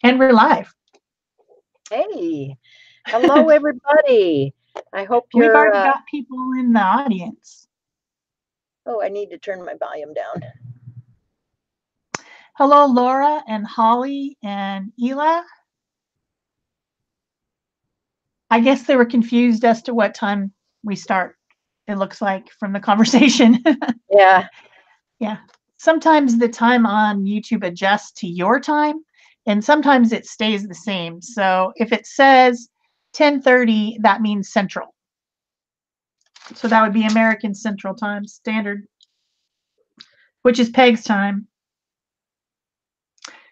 And we're live. Hey, hello everybody. I hope We've you're, already got people in the audience. oh, I need to turn my volume down. Hello, Laura and Holly and Ela. I guess they were confused as to what time we start, it looks like, from the conversation. Yeah, Yeah. Sometimes the time on YouTube adjusts to your time, and sometimes it stays the same. So if it says 10:30, that means Central. So that would be American Central Time Standard, which is Peg's time.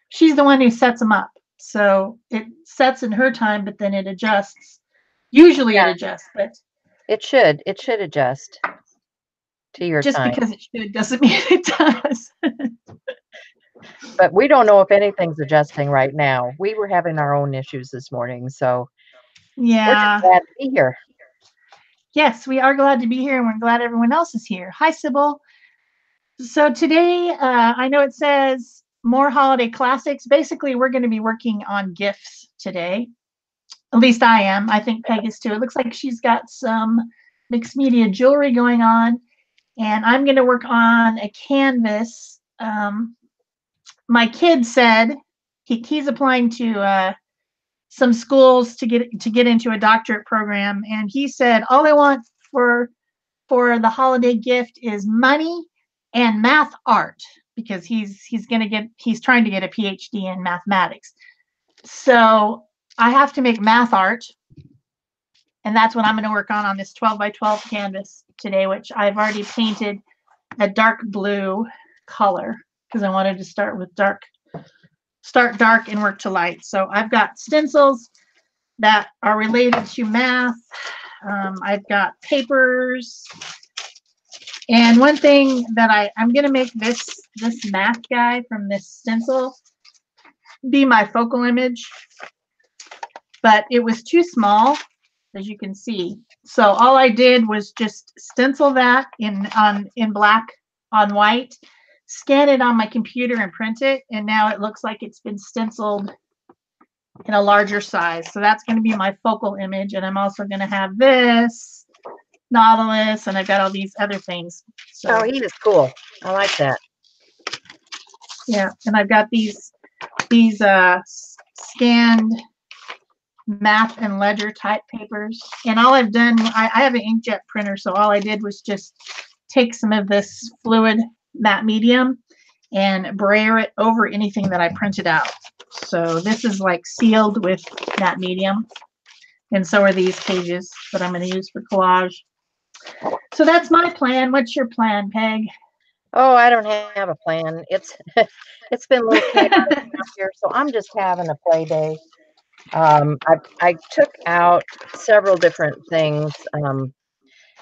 She's the one who sets them up. So it sets in her time, but then it adjusts. Usually it yeah, adjusts, but it should adjust to your just time. because it should doesn't mean it does. But we don't know if anything's adjusting right now. We were having our own issues this morning, so we're just Yeah. glad to be here. Yes, we are glad to be here and we're glad everyone else is here. Hi, Sybil. So today, I know it says more holiday classics. Basically, we're going to be working on gifts today. At least I am. I think Peg is too. It looks like she's got some mixed media jewelry going on. And I'm going to work on a canvas. My kid said he's applying to some schools to get into a doctorate program, and he said all I want for the holiday gift is money and math art because he's trying to get a PhD in mathematics. So I have to make math art, and that's what I'm going to work on this 12 by 12 canvas today, which I've already painted a dark blue color because I wanted to start dark and work to light. So I've got stencils that are related to math. I've got papers. And one thing that I'm going to make this math guy from this stencil be my focal image, but it was too small, as you can see. So all I did was just stencil that in black on white, scan it on my computer and print it, and now it looks like it's been stenciled in a larger size. So that's going to be my focal image, and I'm also going to have this Nautilus, and I've got all these other things. Oh, So he is cool. I like that. yeah, and I've got these scanned math and ledger type papers. And all I've done, I have an inkjet printer, so all I did was just take some of this fluid matte medium and brayer it over anything that I printed out. So this is like sealed with matte medium, and so are these pages that I'm going to use for collage. So that's my plan. What's your plan, Peg? Oh, I don't have a plan. It's been a little chaotic out here, so I'm just having a play day. I took out several different things.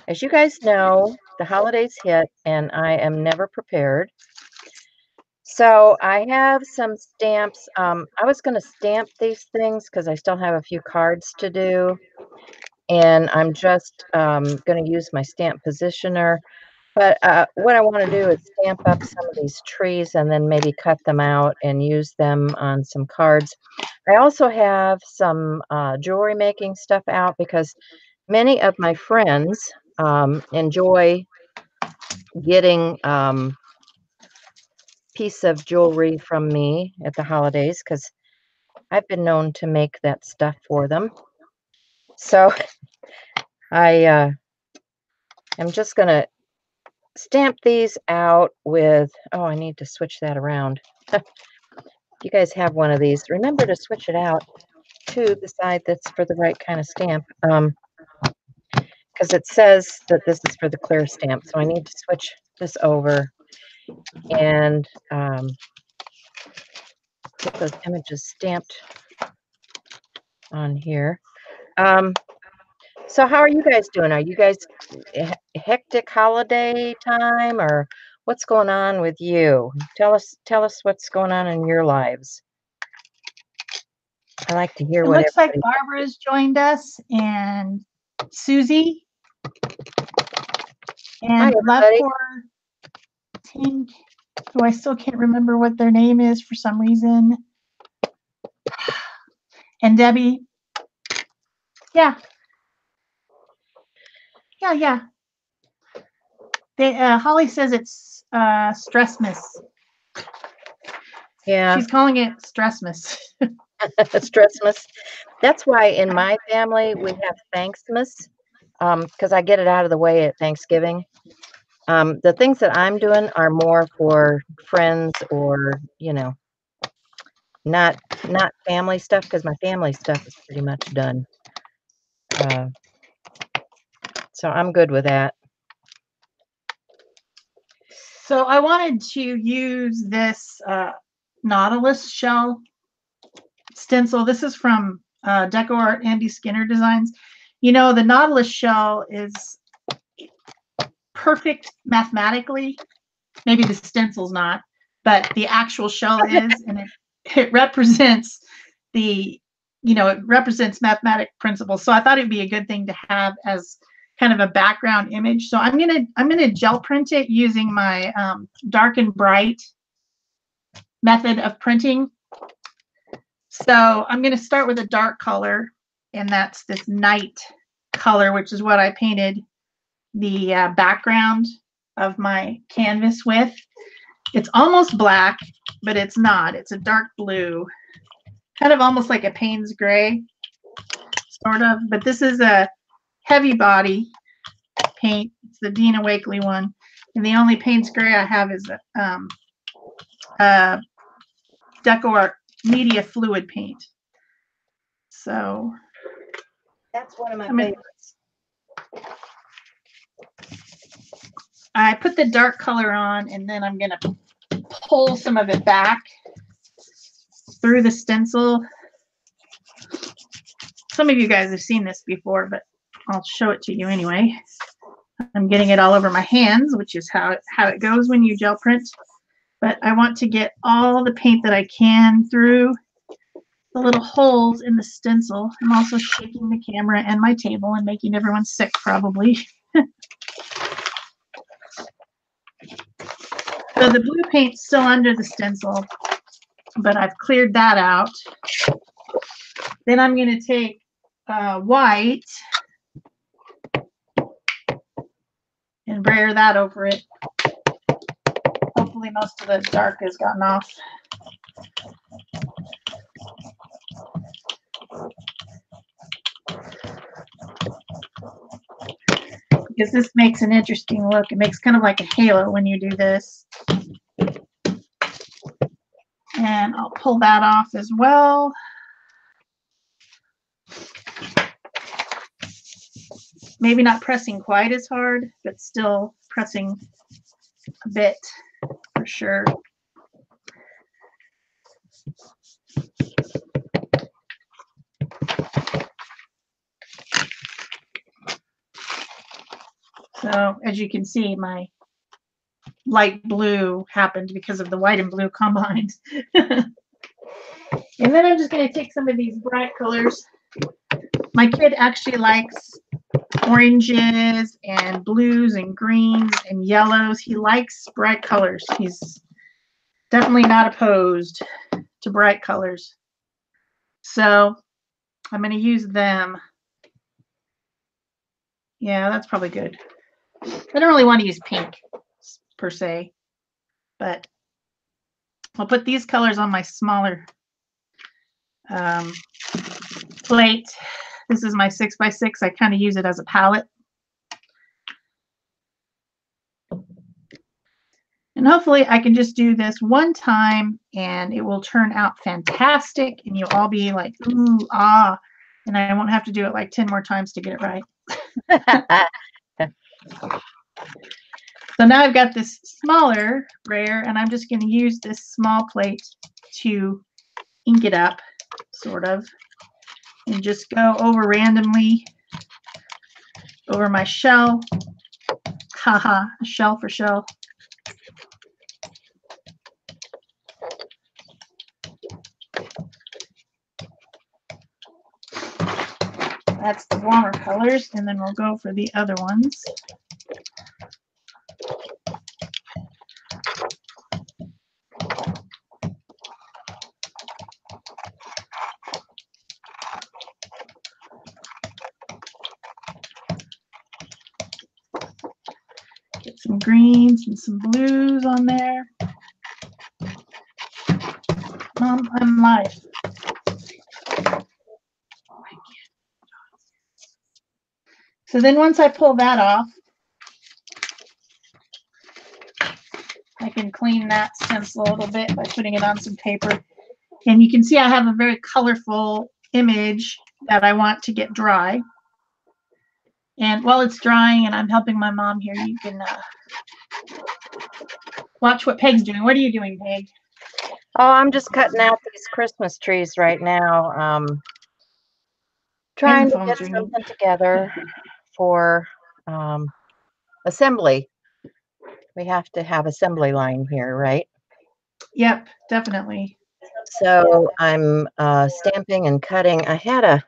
As you guys know, the holidays hit and I am never prepared. So I have some stamps. I was going to stamp these things because I still have a few cards to do. And I'm just going to use my stamp positioner. But what I want to do is stamp up some of these trees and then maybe cut them out and use them on some cards. I also have some jewelry making stuff out because many of my friends enjoy getting piece of jewelry from me at the holidays because I've been known to make that stuff for them. So I am just going to stamp these out with, oh, I need to switch that around. You guys have one of these. Remember to switch it out to the side that's for the right kind of stamp. Because it says that this is for the clear stamp. So I need to switch this over and get those images stamped on here. So how are you guys doing? Are you guys hectic holiday time or what's going on with you? Tell us what's going on in your lives. I like to hear It what looks like everybody's up to. Barbara's joined us and Susie Hi and Love everybody. for Tink, who I still can't remember what their name is for some reason. And Debbie, yeah, yeah. Holly says it's Stressmas. Yeah. She's calling it Stressmas. Stressmas. That's why in my family we have Thanksmas, because I get it out of the way at Thanksgiving. The things that I'm doing are more for friends or, not family stuff, because my family stuff is pretty much done. So I'm good with that. So I wanted to use this Nautilus shell stencil. This is from Deco Art Andy Skinner Designs. You know, the Nautilus shell is perfect mathematically. Maybe the stencil's not, but the actual shell is, and it represents the, it represents mathematic principles. So I thought it'd be a good thing to have as kind of a background image. So I'm gonna gel print it using my dark and bright method of printing. So I'm gonna start with a dark color, and that's this night color, which is what I painted the background of my canvas with. It's almost black, but it's not. It's a dark blue, kind of almost like a Payne's gray, sort of. But this is a heavy body paint. It's the Dina Wakley one. And the only Payne's gray I have is Deco Art Media Fluid paint. So that's one of my favorites. I put the dark color on, and then I'm going to pull some of it back through the stencil. Some of you guys have seen this before, but I'll show it to you anyway. I'm getting it all over my hands, which is how it goes when you gel print. But I want to get all the paint that I can through the little holes in the stencil. I'm also shaking the camera and my table and making everyone sick, probably. So the blue paint's still under the stencil, but I've cleared that out. Then I'm going to take white and brayer that over it. Hopefully most of the dark has gotten off. Because this makes an interesting look. It makes kind of like a halo when you do this. And I'll pull that off as well. Maybe not pressing quite as hard, but still pressing a bit for sure. So as you can see, my light blue happened because of the white and blue combined. And then I'm just going to take some of these bright colors. My kid actually likes oranges and blues and greens and yellows. He likes bright colors. He's definitely not opposed to bright colors. So I'm going to use them. Yeah, that's probably good. I don't really want to use pink per se, but I'll put these colors on my smaller plate. This is my 6x6. I kind of use it as a palette. And hopefully I can just do this one time and it will turn out fantastic and you'll all be like, ooh, ah, and I won't have to do it like 10 more times to get it right. So now I've got this smaller brayer and I'm just going to use this small plate to ink it up, sort of, and just go over randomly over my shell. Haha, a shell for shell. That's the warmer colors, and then we'll go for the other ones. some greens and some blues on there. Mom, I'm live. So then once I pull that off, I can clean that stencil a little bit by putting it on some paper. And you can see I have a very colorful image that I want to get dry. And while it's drying and I'm helping my mom here, you can watch what Peg's doing. What are you doing, Peg? Oh, I'm just cutting out these Christmas trees right now. Trying to get something together for assembly. We have to have assembly line here, right? Yep, definitely. So I'm stamping and cutting. I had a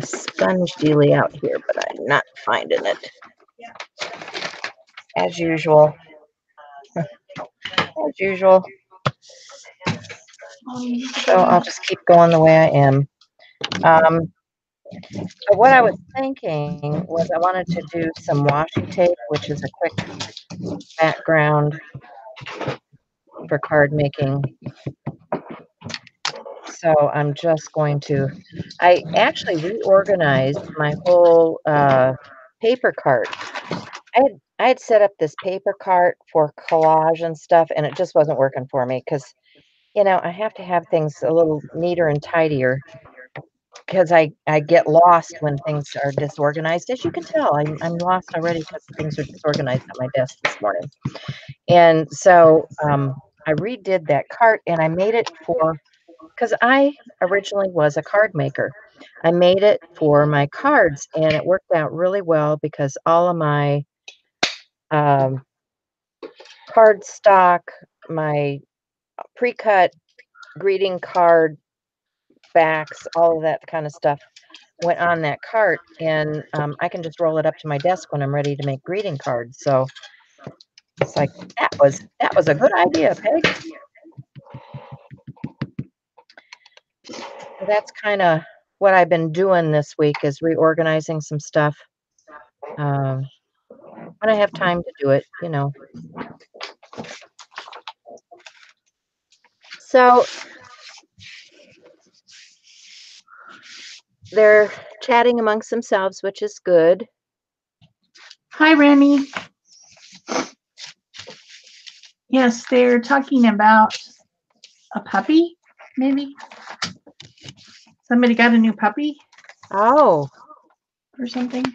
sponge dealie out here, but I'm not finding it. As usual. As usual. So I'll just keep going the way I am. But what I was thinking was I wanted to do some washi tape, which is a quick background for card making. So I'm just going to, I actually reorganized my whole paper cart. I had set up this paper cart for collage and stuff, and it just wasn't working for me because, you know, I have to have things a little neater and tidier because I get lost when things are disorganized. As you can tell, I'm lost already because things are disorganized at my desk this morning. And so I redid that cart and I made it for, because I originally was a card maker. I made it for my cards and it worked out really well because all of my card stock, my pre-cut greeting card backs, all of that kind of stuff went on that cart, and I can just roll it up to my desk when I'm ready to make greeting cards. So it's like that was a good idea, Peg. So that's kind of what I've been doing this week is reorganizing some stuff. When I have time to do it, you know. So they're chatting amongst themselves, which is good. Hi, Remy. Yes, they're talking about a puppy, maybe. Somebody got a new puppy. Oh. Or something.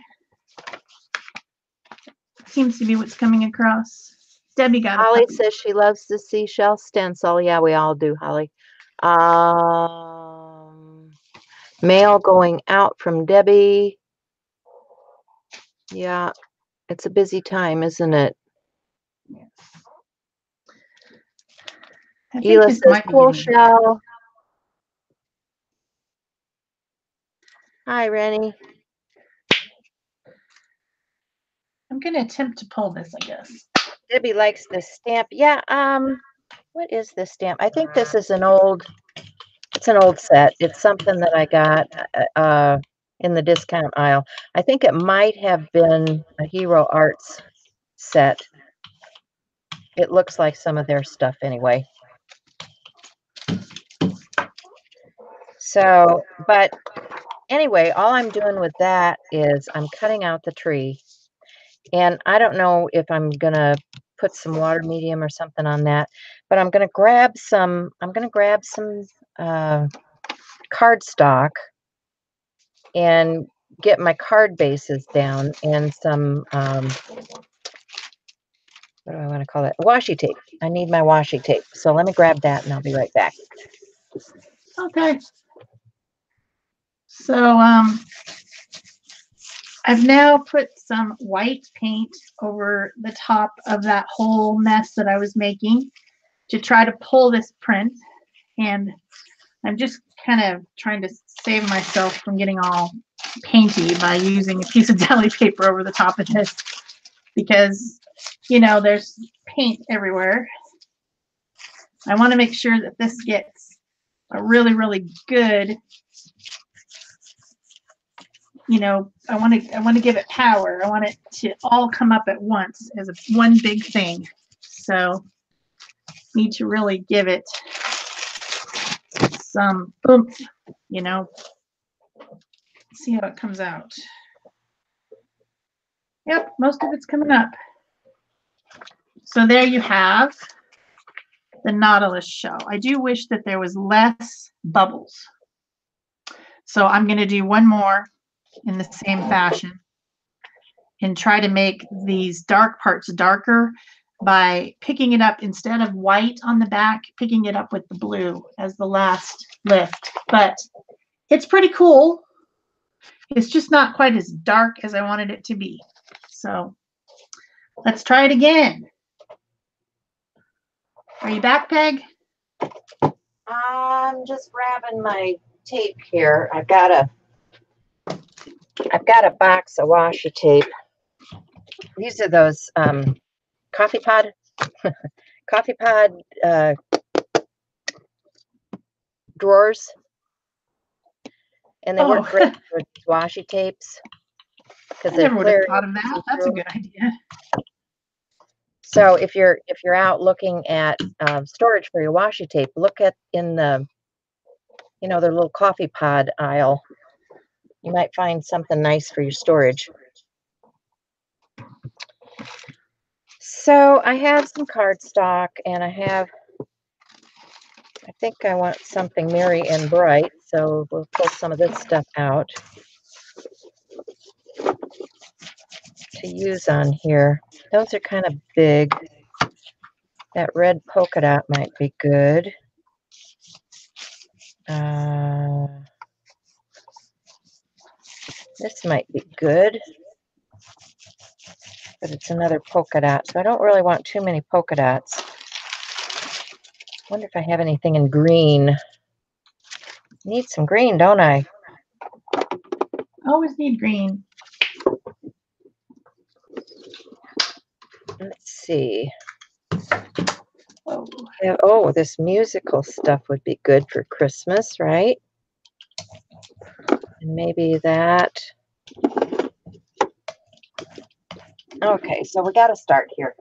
Seems to be what's coming across. Debbie got Holly a puppy. says she loves the seashell stencil. Yeah, we all do, Holly. Mail going out from Debbie. Yeah, it's a busy time, isn't it? Yes. Ela says, cool, Shel. Hi, Rennie. I'm going to attempt to pull this, I guess. Debbie likes this stamp. Yeah, what is this stamp? I think this is an old set. It's something that I got in the discount aisle. I think it might have been a Hero Arts set. It looks like some of their stuff anyway. So, but anyway, all I'm doing with that is I'm cutting out the tree. And I don't know if I'm going to put some water medium or something on that, but I'm going to grab some cardstock and get my card bases down and some, what do I want to call it? Washi tape. I need my washi tape. So let me grab that and I'll be right back. Okay. So I've now put some white paint over the top of that whole mess that I was making to try to pull this print. And I'm just kind of trying to save myself from getting all painty by using a piece of deli paper over the top of this because, you know, there's paint everywhere. I want to make sure that this gets a really, really good you know, I want to give it power. I want it to all come up at once as one big thing. So need to really give it some oomph, you know. See how it comes out. Yep, most of it's coming up. So there you have the Nautilus shell. I do wish that there was less bubbles. So I'm going to do one more in the same fashion and try to make these dark parts darker by picking it up instead of white on the back, picking it up with the blue as the last lift. But it's pretty cool. It's just not quite as dark as I wanted it to be. So let's try it again. Are you back, Peg? I'm just grabbing my tape here. I've got a box of washi tape. These are those coffee pod drawers, and they work great with washi tapes because they're never would have thought of that. That's a good idea. So if you're out looking at storage for your washi tape, look at in the their little coffee pod aisle. You might find something nice for your storage. So I have some cardstock, and I think I want something merry and bright, so we'll pull some of this stuff out to use on here. Those are kind of big. That red polka dot might be good. This might be good, but it's another polka dot, so I don't really want too many polka dots. Wonder if I have anything in green. Need some green, don't I? Always need green. Let's see. Oh, this musical stuff would be good for Christmas, right? And maybe that. Okay, so we got to start here.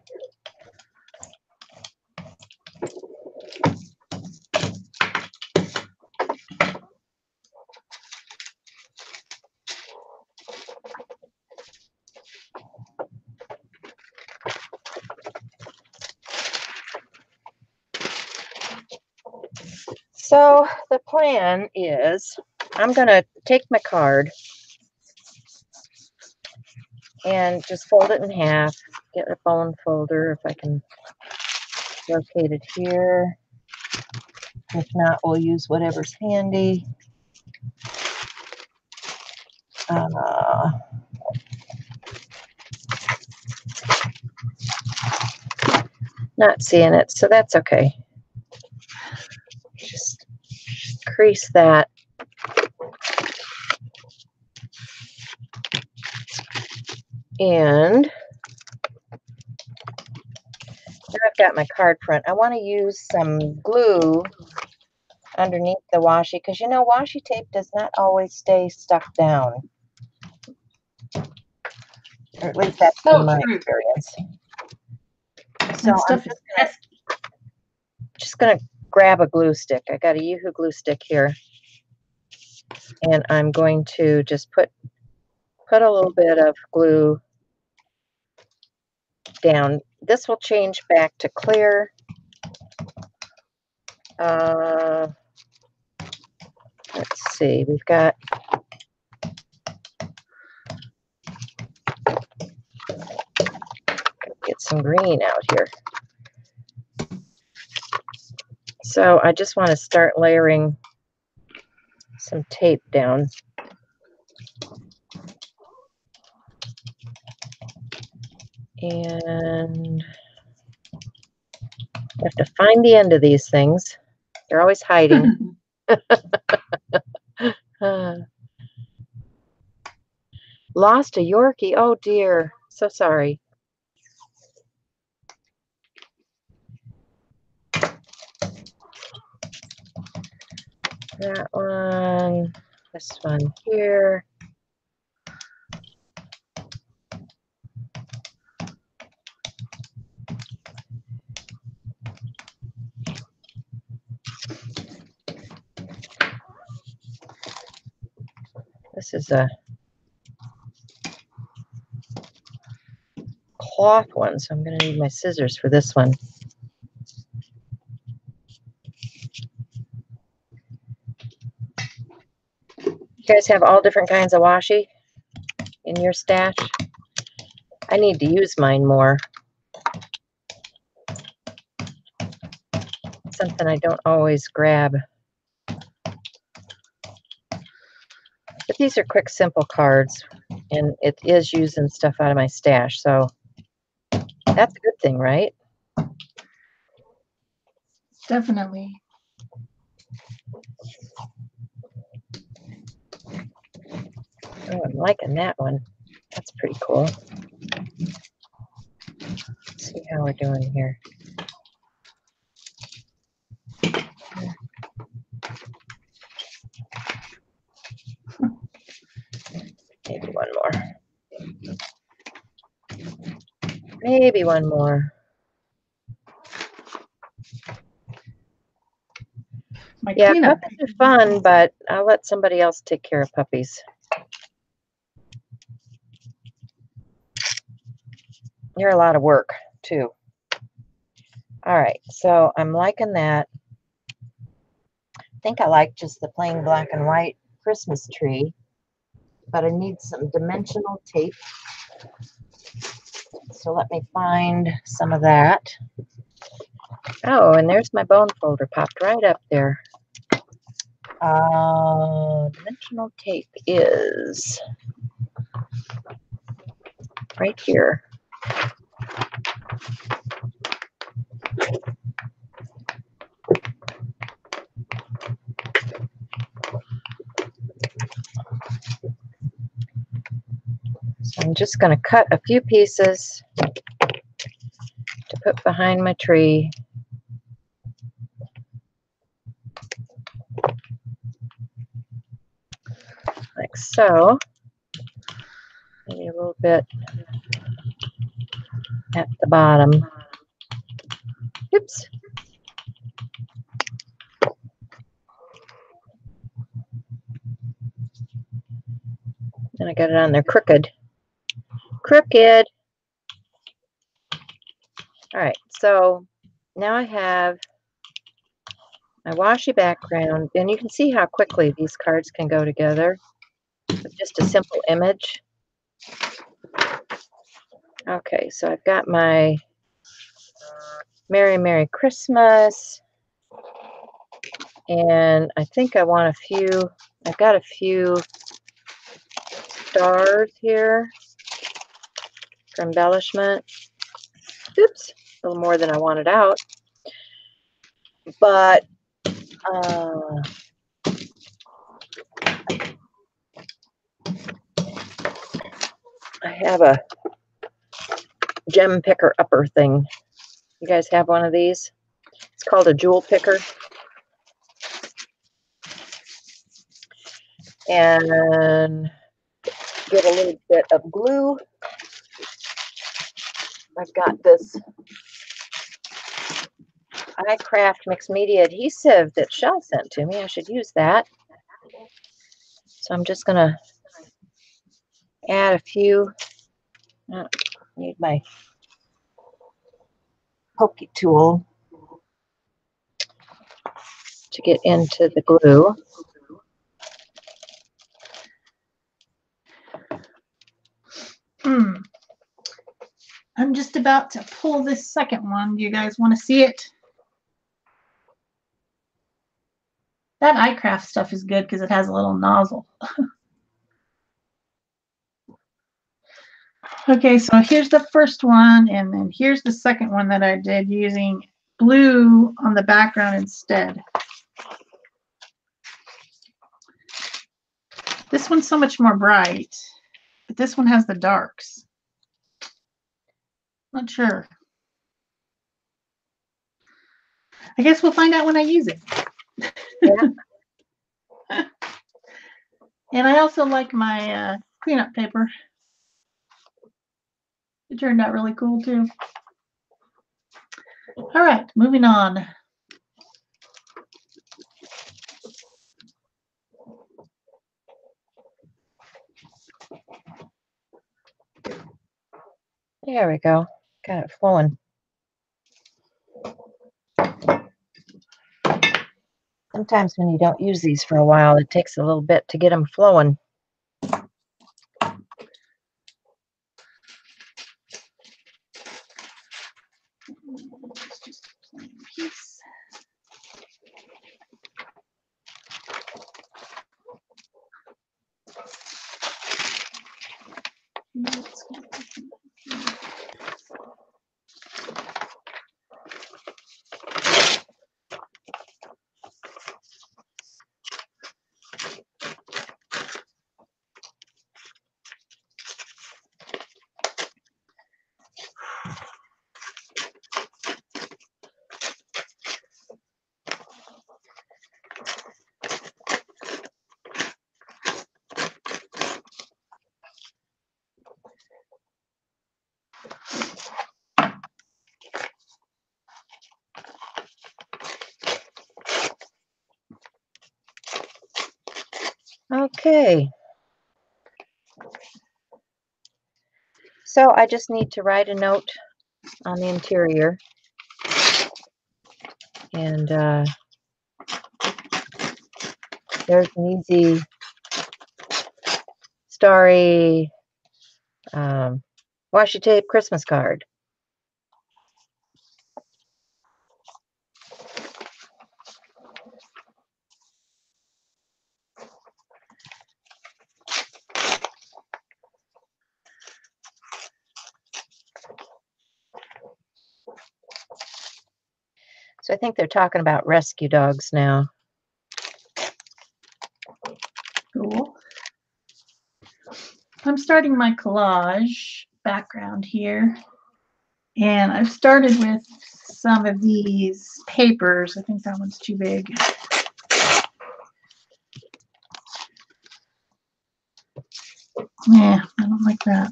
So the plan is I'm going to take my card and just fold it in half, get a bone folder if I can locate it here. If not, we'll use whatever's handy. Not seeing it, so that's okay. Just crease that. And now I've got my card front. I want to use some glue underneath the washi because washi tape does not always stay stuck down. Or at least that's been my experience. So I'm just gonna grab a glue stick. I got a Yoo-hoo glue stick here. And I'm going to just put a little bit of glue down. This will change back to clear. Let's see, we've got get some green out here. So I just want to start layering some tape down. And you have to find the end of these things. They're always hiding. Lost a Yorkie. Oh dear. So sorry. That one. This one here. This is a cloth one, so I'm going to need my scissors for this one. You guys have all different kinds of washi in your stash? I need to use mine more. Something I don't always grab. But these are quick, simple cards, and it is using stuff out of my stash, so that's a good thing, right? Definitely. Oh, I'm liking that one. That's pretty cool. Let's see how we're doing here. Maybe one more. Maybe one more. Yeah, puppies are fun, but I'll let somebody else take care of puppies. They're a lot of work, too. All right, so I'm liking that. I think I like just the plain black and white Christmas tree, but I need some dimensional tape. So let me find some of that. Oh, and there's my bone folder popped right up there. Dimensional tape is right here. So I'm just going to cut a few pieces to put behind my tree. Like so. Maybe a little bit at the bottom. Oops. And I got it on there crooked. Crooked. All right, so now I have my washi background, and you can see how quickly these cards can go together with just a simple image. Okay, so I've got my Merry Merry Christmas, and I think I want a few, I've got a few stars here for embellishment. Oops, a little more than I wanted out. But I have a gem picker upper thing. You guys have one of these? It's called a jewel picker. And get a little bit of glue. I've got this iCraft Mixed Media adhesive that Shel sent to me. I should use that. So I'm just going to add a few. I need my pokey tool to get into the glue. I'm just about to pull this second one. Do you guys want to see it? That iCraft stuff is good because it has a little nozzle. Okay, so here's the first one, and then here's the second one that I did using blue on the background instead. This one's so much more bright, but this one has the darks. Not sure. I guess we'll find out when I use it. Yeah. And I also like my cleanup paper. It turned out really cool too. All right, moving on. There we go. Got it flowing. Sometimes when you don't use these for a while, it takes a little bit to get them flowing. Just a plain piece. Okay. So I just need to write a note on the interior. And there's an easy, starry washi tape Christmas card. So I think they're talking about rescue dogs now. Cool. I'm starting my collage background here. And I've started with some of these papers. I think that one's too big. Yeah, I don't like that.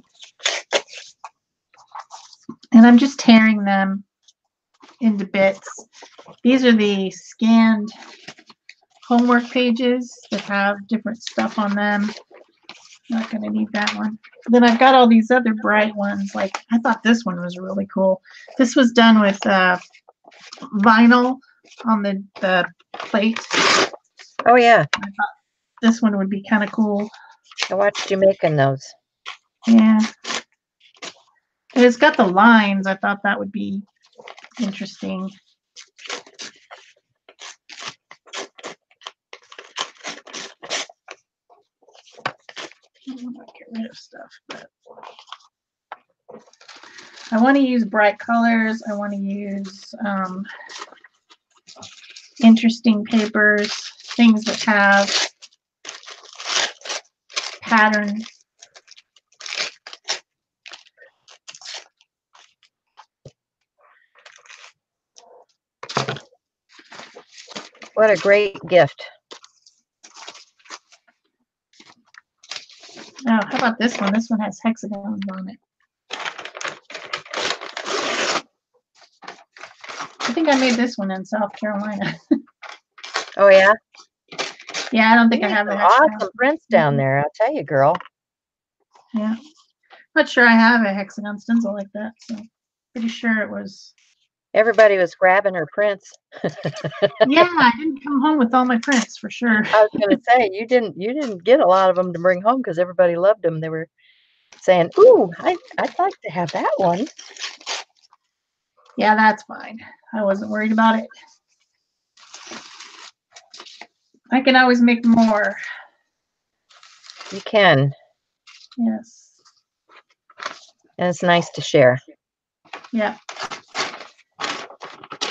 And I'm just tearing them into bits. These are the scanned homework pages that have different stuff on them. Not going to need that one. Then I've got all these other bright ones. Like, I thought this one was really cool. This was done with vinyl on the plate. Oh, yeah. I thought this one would be kind of cool. I watched you making those. Yeah. And it's got the lines. I thought that would be interesting. I want to get rid of stuff, but I want to use bright colors. I want to use interesting papers, things that have pattern. What a great gift. Oh, how about this one? This one has hexagons on it. I think I made this one in South Carolina. Oh, yeah? Yeah, I don't think I have the awesome prints down there, I'll tell you, girl. Yeah. Not sure I have a hexagon stencil like that, so pretty sure it was. Everybody was grabbing her prints. Yeah, I didn't come home with all my prints for sure. I was going to say, you didn't get a lot of them to bring home because everybody loved them. They were saying, ooh, I'd like to have that one. Yeah, that's fine. I wasn't worried about it. I can always make more. You can. Yes. And it's nice to share. Yeah.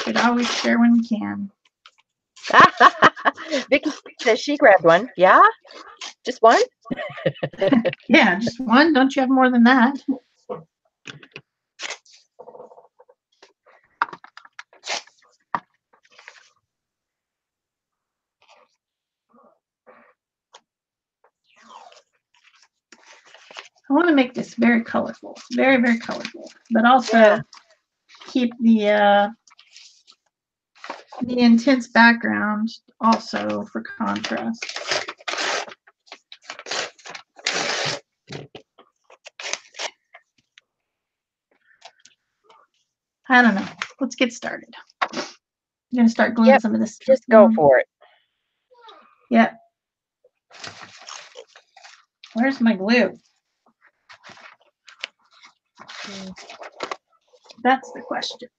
Should always share when you can. Vicky says she grabbed one. Yeah? Just one? Yeah, just one. Don't you have more than that? I want to make this very colorful, very, very colorful, but also keep the intense background also for contrast. I don't know. Let's get started. I'm going to start gluing some of this stuff. Just go for it. Yep. Where's my glue? That's the question.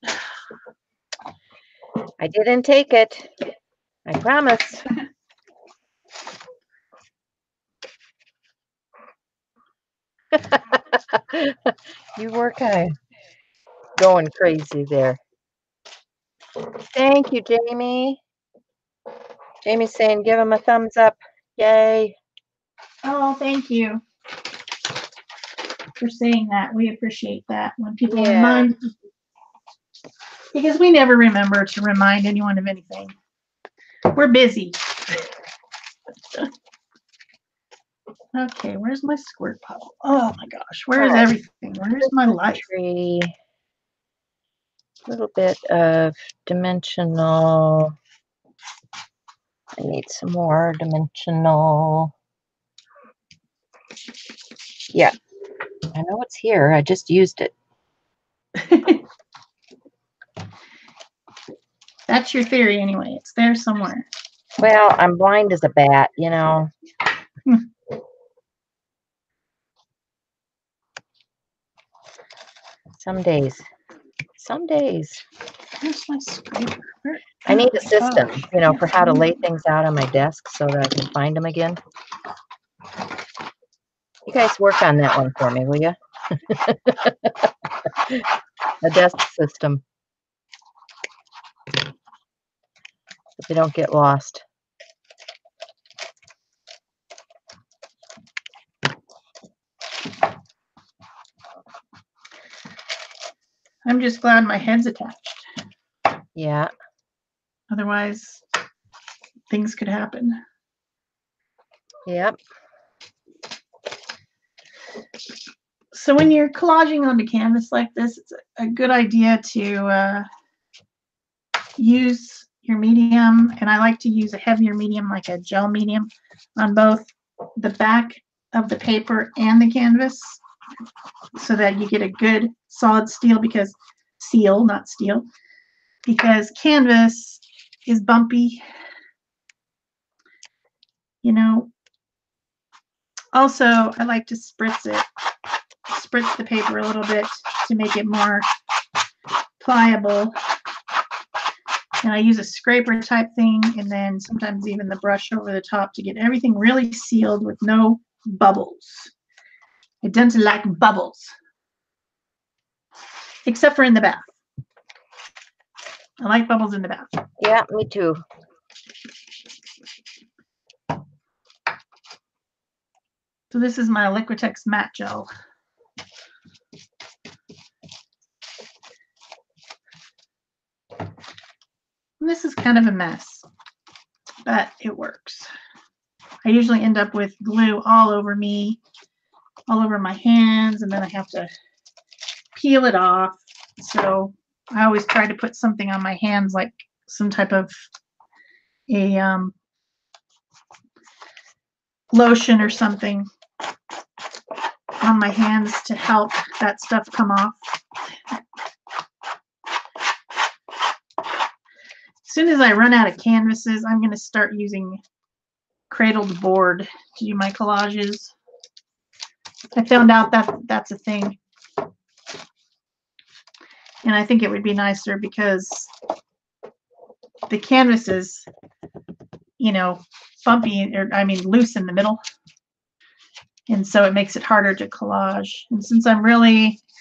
I didn't take it. I promise. You were kind of going crazy there. Thank you, Jamie. Jamie's saying give him a thumbs up. Yay. Oh, thank you for saying that. We appreciate that when people remind, because we never remember to remind anyone of anything. We're busy. Okay, where's my squirt puddle? Oh my gosh, where is everything? Where's my life? A little bit of dimensional. I need some more dimensional. Yeah, I know it's here. I just used it. That's your theory anyway. It's there somewhere. Well, I'm blind as a bat, you know. Some days. Where's my scraper? I need a system, you know, for how to lay things out on my desk so that I can find them again. You guys work on that one for me, will you? A desk system. So they don't get lost. I'm just glad my head's attached. Yeah. Otherwise, things could happen. Yep. So when you're collaging onto canvas like this, it's a good idea to use your medium, and I like to use a heavier medium like a gel medium on both the back of the paper and the canvas so that you get a good solid seal, because canvas is bumpy, you know. Also, I like to spritz the paper a little bit to make it more pliable. And I use a scraper type thing, and then sometimes even the brush over the top to get everything really sealed with no bubbles. I don't like bubbles, except for in the bath. I like bubbles in the bath. Yeah, me too. So this is my Liquitex matte gel. And this is kind of a mess, but it works. I usually end up with glue all over me, all over my hands, and then I have to peel it off. So I always try to put something on my hands, like some type of a lotion or something on my hands to help that stuff come off. As soon as I run out of canvases, I'm going to start using cradled board to do my collages. I found out that that's a thing. And I think it would be nicer because the canvas is, you know, bumpy, or I mean loose in the middle. And so it makes it harder to collage. And since I'm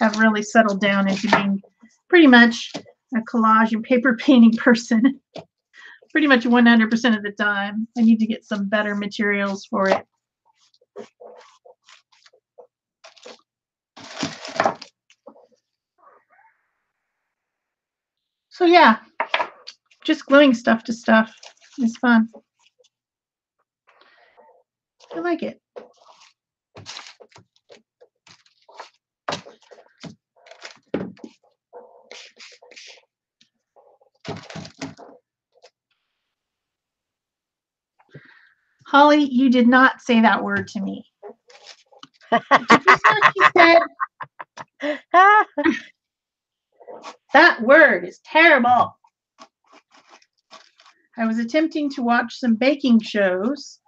have really settled down into being pretty much a collage and paper painting person, pretty much 100% of the time, I need to get some better materials for it. So yeah, just gluing stuff to stuff is fun. I like it. Holly, you did not say that word to me. Did you see what she said? That word is terrible. I was attempting to watch some baking shows.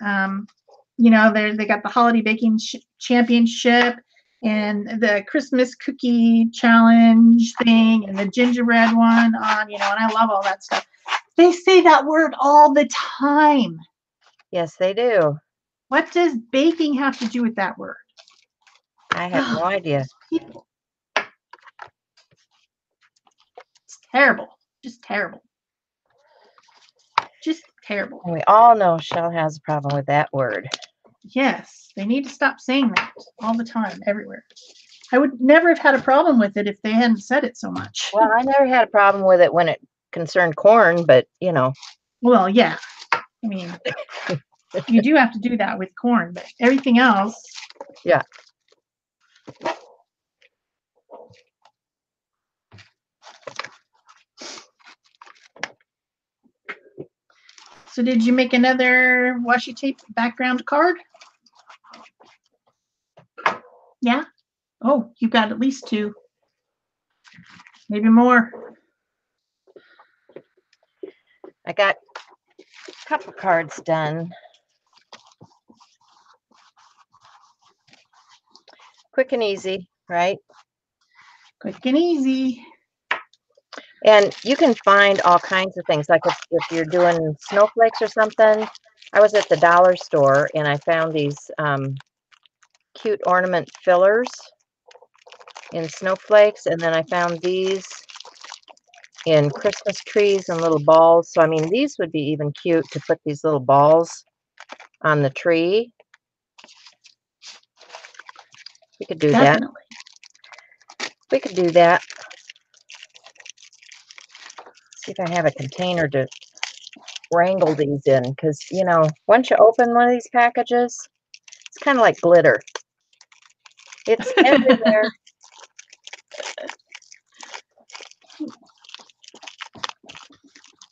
You know, they got the holiday baking championship and the Christmas cookie challenge thing and the gingerbread one on, you know, and I love all that stuff. They say that word all the time. Yes, they do. What does baking have to do with that word? I have no idea. People. It's terrible. Just terrible. Just terrible. And we all know Shel has a problem with that word. Yes, they need to stop saying that all the time, everywhere. I would never have had a problem with it if they hadn't said it so much. Well, I never had a problem with it when it concerned corn, but you know. Well, yeah. I mean, you do have to do that with corn, but everything else. Yeah. So did you make another washi tape background card? Yeah? Oh, you got at least 2. Maybe more. I got a couple cards done. Quick and easy, right? Quick and easy. And you can find all kinds of things. Like if you're doing snowflakes or something, I was at the dollar store and I found these cute ornament fillers in snowflakes. And then I found these in Christmas trees and little balls. So, I mean, these would be even cute to put these little balls on the tree. We could do Definitely. that. We could do that. See if I have a container to wrangle these in, because you know, once you open one of these packages, it's kind of like glitter. It's everywhere.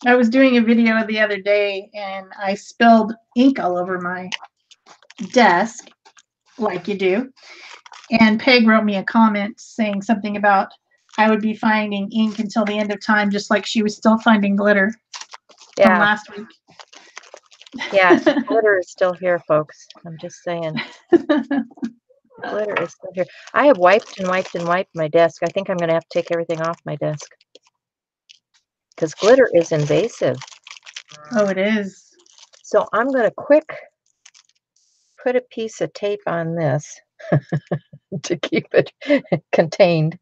I was doing a video the other day and I spilled ink all over my desk, like you do. And Peg wrote me a comment saying something about I would be finding ink until the end of time, just like she was still finding glitter from last week. Yeah, glitter is still here, folks. I'm just saying. Glitter is still here. I have wiped and wiped and wiped my desk. I think I'm going to have to take everything off my desk. Because glitter is invasive. Oh, it is. So I'm going to quick put a piece of tape on this to keep it contained.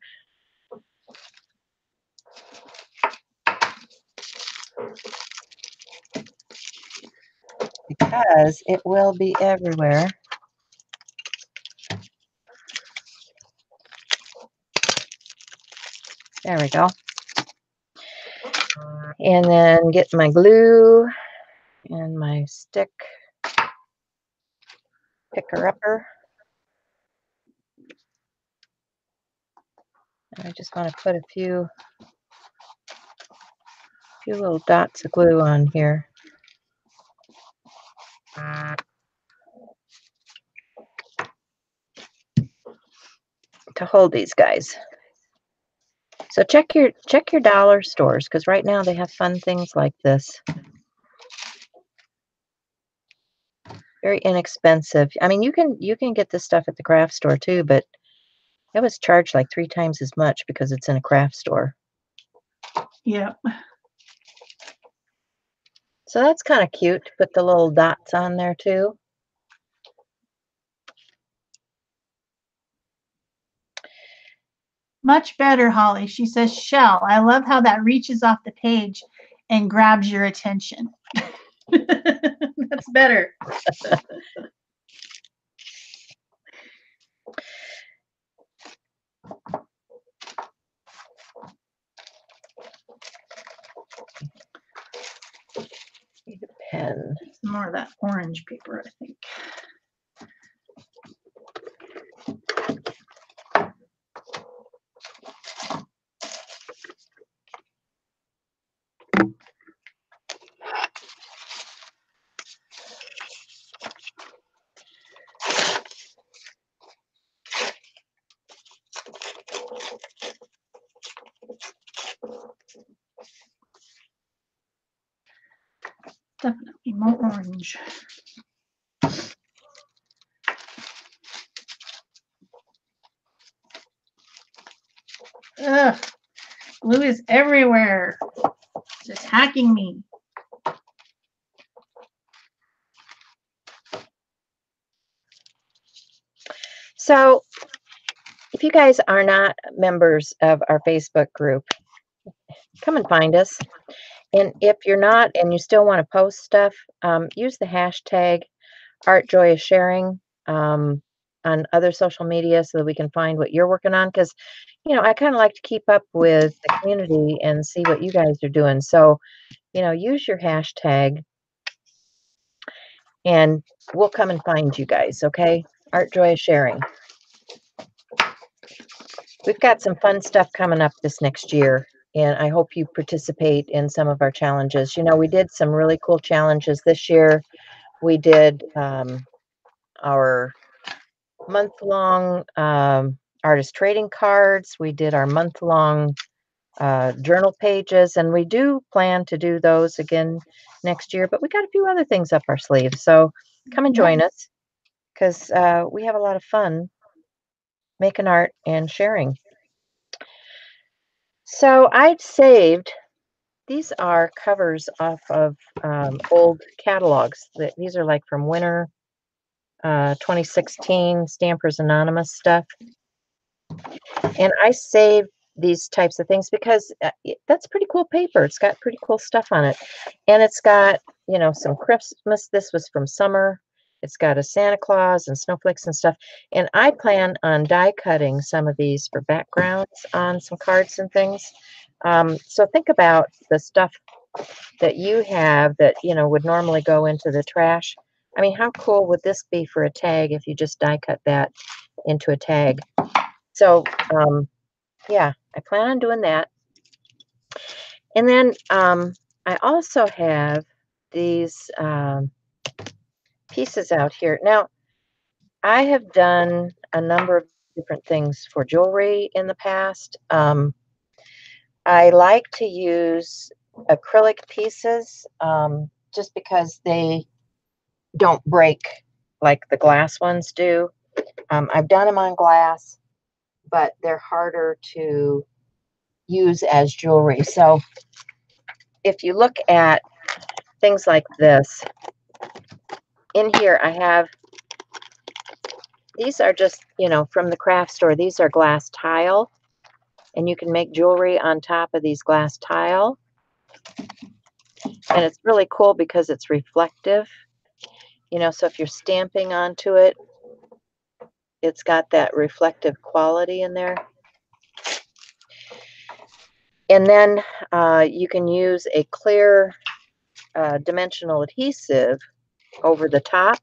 Because it will be everywhere. There we go. And then get my glue and my stick picker-upper. I just want to put a few little dots of glue on here. To hold these guys. So check your dollar stores, because right now they have fun things like this. Very inexpensive. I mean, you can get this stuff at the craft store too, but it was charged like 3 times as much because it's in a craft store. Yeah. So that's kind of cute to put the little dots on there too. Much better, Holly. She says, Shel, I love how that reaches off the page and grabs your attention. That's better. Need a pen. Some more of that orange paper, I think. More orange. Ugh, glue is everywhere. Just hacking me. So if you guys are not members of our Facebook group, come and find us. And if you're not and you still want to post stuff, use the hashtag ArtJoyIsSharing on other social media so that we can find what you're working on. Because, I kind of like to keep up with the community and see what you guys are doing. So, use your hashtag and we'll come and find you guys, okay? ArtJoyIsSharing. We've got some fun stuff coming up this next year, and I hope you participate in some of our challenges. We did some really cool challenges this year. We did our month-long artist trading cards. We did our month-long journal pages, and we do plan to do those again next year, but we got a few other things up our sleeve. So come and join us because we have a lot of fun making art and sharing. So I'd saved, these are covers off of old catalogs. These are like from winter 2016 Stampers Anonymous stuff. And I saved these types of things because that's pretty cool paper. It's got pretty cool stuff on it. And it's got, some Christmas. This was from summer. It's got a Santa Claus and snowflakes and stuff. And I plan on die cutting some of these for backgrounds on some cards and things. So think about the stuff that you have that, would normally go into the trash. I mean, how cool would this be for a tag if you just die cut that into a tag? So, yeah, I plan on doing that. And then I also have these pieces out here. Now, I have done a number of different things for jewelry in the past. I like to use acrylic pieces just because they don't break like the glass ones do. I've done them on glass, but they're harder to use as jewelry. So if you look at things like this, in here I have, these are just, from the craft store. These are glass tile, and you can make jewelry on top of these glass tile. And it's really cool because it's reflective, so if you're stamping onto it, it's got that reflective quality in there. And then you can use a clear dimensional adhesive over the top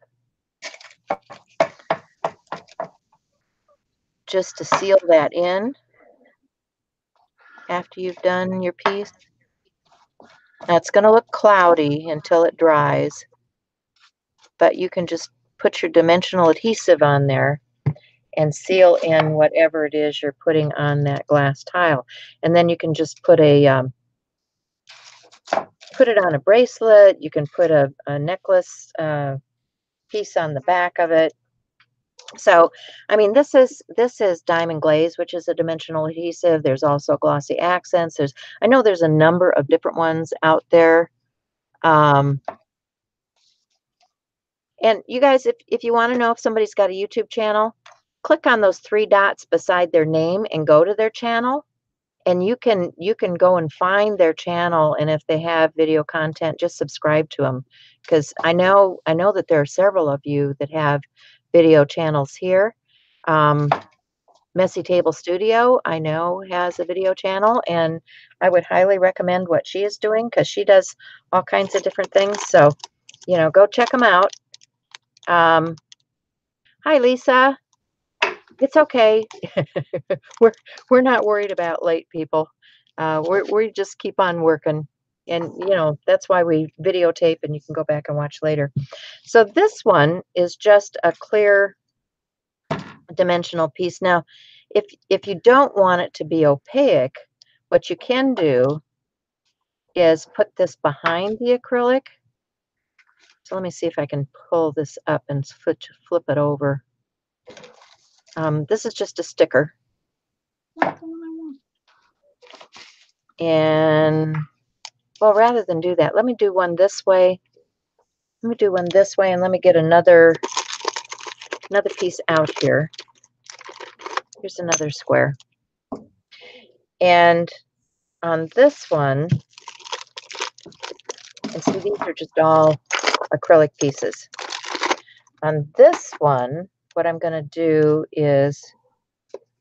just to seal that in after you've done your piece. Now it's going to look cloudy until it dries, but you can just put your dimensional adhesive on there and seal in whatever it is you're putting on that glass tile. And then you can just put put it on a bracelet. You can put a necklace piece on the back of it. So, I mean, this is diamond glaze, which is a dimensional adhesive. There's also glossy accents. I know there's a number of different ones out there. And you guys, if you want to know if somebody's got a YouTube channel, click on those 3 dots beside their name and go to their channel. And you can go and find their channel, and if they have video content, just subscribe to them, because I know that there are several of you that have video channels here. Messy Table Studio, I know, has a video channel, and I would highly recommend what she is doing because she does all kinds of different things. So, go check them out. Hi, Lisa. It's okay. we're not worried about late people. We just keep on working, and that's why we videotape, and you can go back and watch later. So this one is just a clear dimensional piece. Now, if you don't want it to be opaque, what you can do is put this behind the acrylic, So let me see if I can pull this up and flip it over. This is just a sticker. And, well, rather than do that, let me do one this way. Let me do one this way, and let me get another piece out here. Here's another square. And on this one, and see, these are just all acrylic pieces. On this one, what I'm going to do is,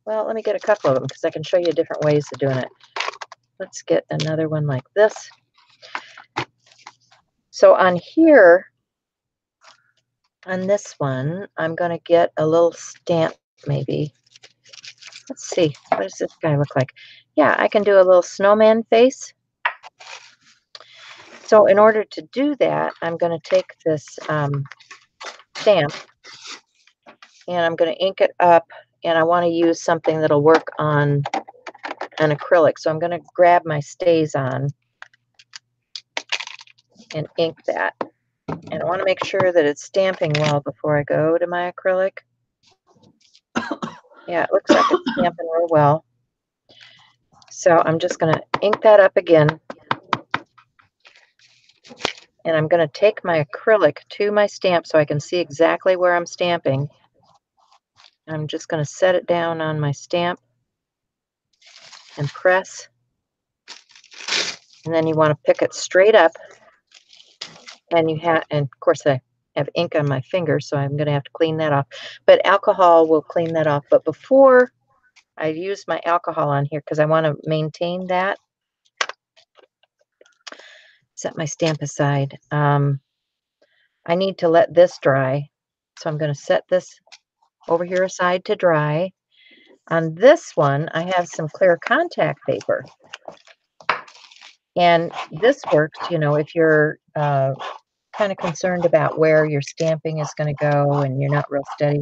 well, let me get a couple of them because I can show you different ways of doing it. Let's get another one like this. So on here, on this one, I'm going to get a little stamp maybe. Let's see, what does this guy look like? Yeah, I can do a little snowman face. So in order to do that, I'm going to take this stamp and I'm going to ink it up, and I want to use something that'll work on an acrylic. So I'm going to grab my StazOn and ink that. And I want to make sure that it's stamping well before I go to my acrylic. Yeah, it looks like it's stamping real well. So I'm just going to ink that up again. And I'm going to take my acrylic to my stamp so I can see exactly where I'm stamping. I'm just going to set it down on my stamp and press. And then you want to pick it straight up. And and of course I have ink on my finger, so I'm going to have to clean that off. But alcohol will clean that off. But before I use my alcohol on here, because I want to maintain that, set my stamp aside. I need to let this dry. So I'm going to set this over here aside to dry. On this one, I have some clear contact paper. And this works, you know, if you're kind of concerned about where your stamping is going to go and you're not real steady.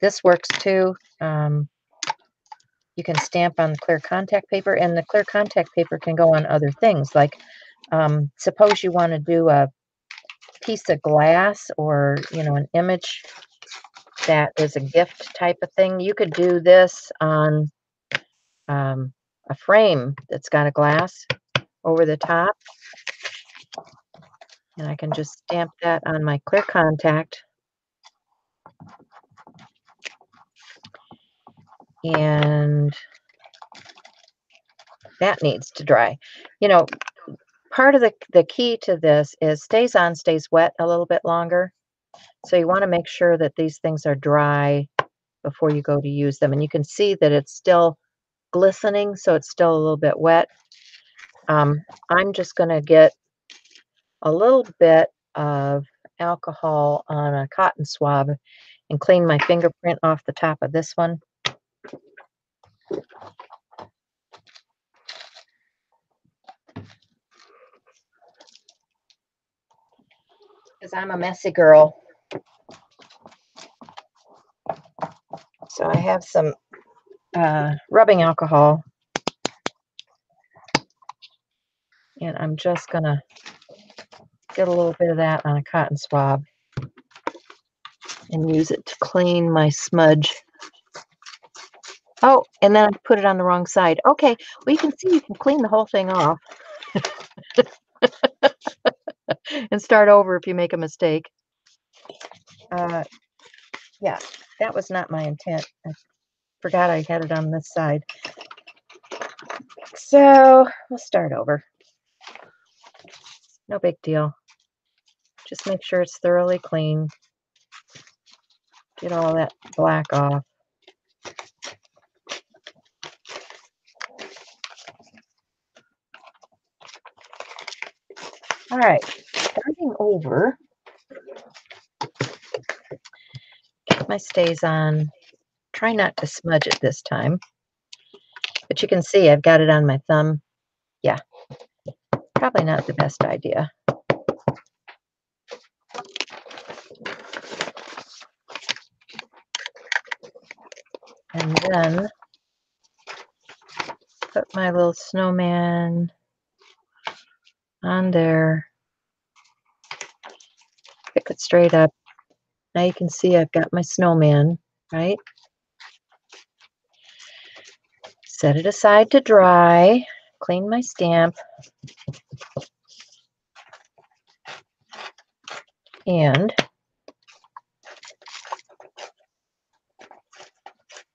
This works too. You can stamp on clear contact paper, and the clear contact paper can go on other things. Like suppose you want to do a piece of glass or, you know, an image that is a gift type of thing. You could do this on a frame that's got a glass over the top. And I can just stamp that on my clear contact. And that needs to dry. You know, part of the key to this is StazOn stays wet a little bit longer. So you want to make sure that these things are dry before you go to use them. And you can see that it's still glistening, so it's still a little bit wet. I'm just going to get a little bit of alcohol on a cotton swab and clean my fingerprint off the top of this one. Because I'm a messy girl. So I have some rubbing alcohol. And I'm just going to get a little bit of that on a cotton swab and use it to clean my smudge. Oh, and then I put it on the wrong side. Okay, well, you can see you can clean the whole thing off and start over if you make a mistake. Yeah, that was not my intent. I forgot I had it on this side. So we'll start over. No big deal. Just make sure it's thoroughly clean. Get all that black off. All right, starting over. Get my StazOn. Try not to smudge it this time. But you can see I've got it on my thumb. Yeah, probably not the best idea. And then put my little snowman on there. Pick it straight up. Now you can see I've got my snowman, right? Set it aside to dry. Clean my stamp. And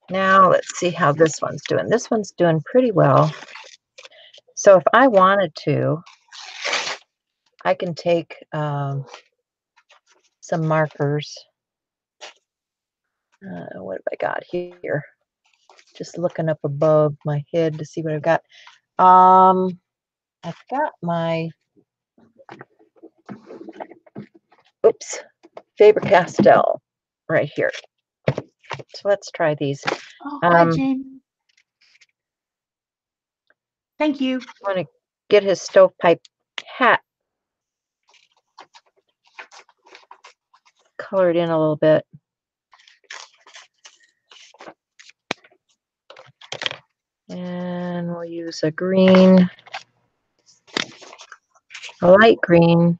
now let's see how this one's doing. This one's doing pretty well. So if I wanted to, I can take some markers. What have I got here? Just looking up above my head to see what I've got. I've got my, oops, Faber-Castell right here. So let's try these. Oh, hi, Jane. Thank you. I want to get his stovepipe hat colored in a little bit. And we'll use a green, a light green.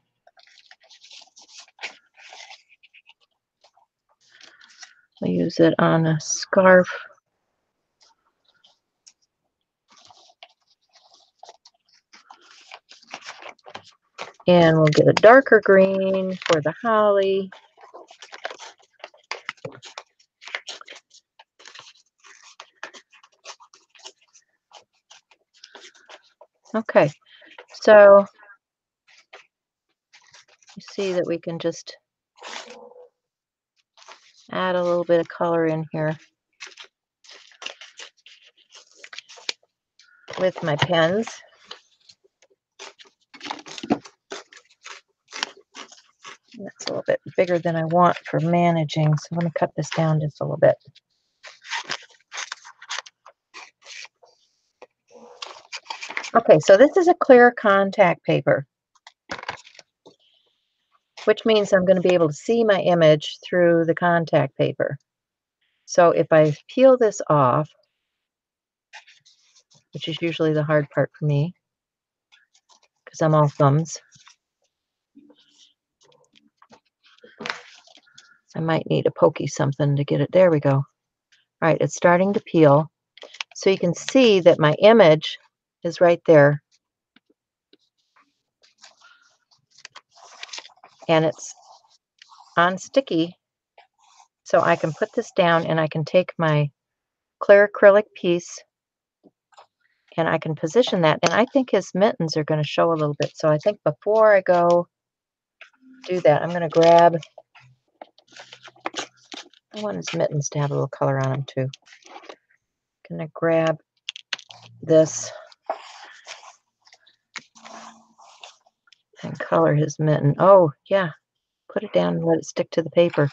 We'll use it on a scarf. And we'll get a darker green for the holly. Okay, so you see that we can just add a little bit of color in here with my pens. That's a little bit bigger than I want for managing, so I'm going to cut this down just a little bit. Okay, so this is a clear contact paper, which means I'm going to be able to see my image through the contact paper. So if I peel this off, which is usually the hard part for me, because I'm all thumbs, I might need a pokey something to get it. There we go. All right, it's starting to peel. So you can see that my image is right there. And it's on sticky. So I can put this down and I can take my clear acrylic piece and I can position that. And I think his mittens are going to show a little bit. So I think before I go do that, I'm going to grab, I want his mittens to have a little color on them too. I'm going to grab this and color his mitten. Oh, yeah. Put it down and let it stick to the paper.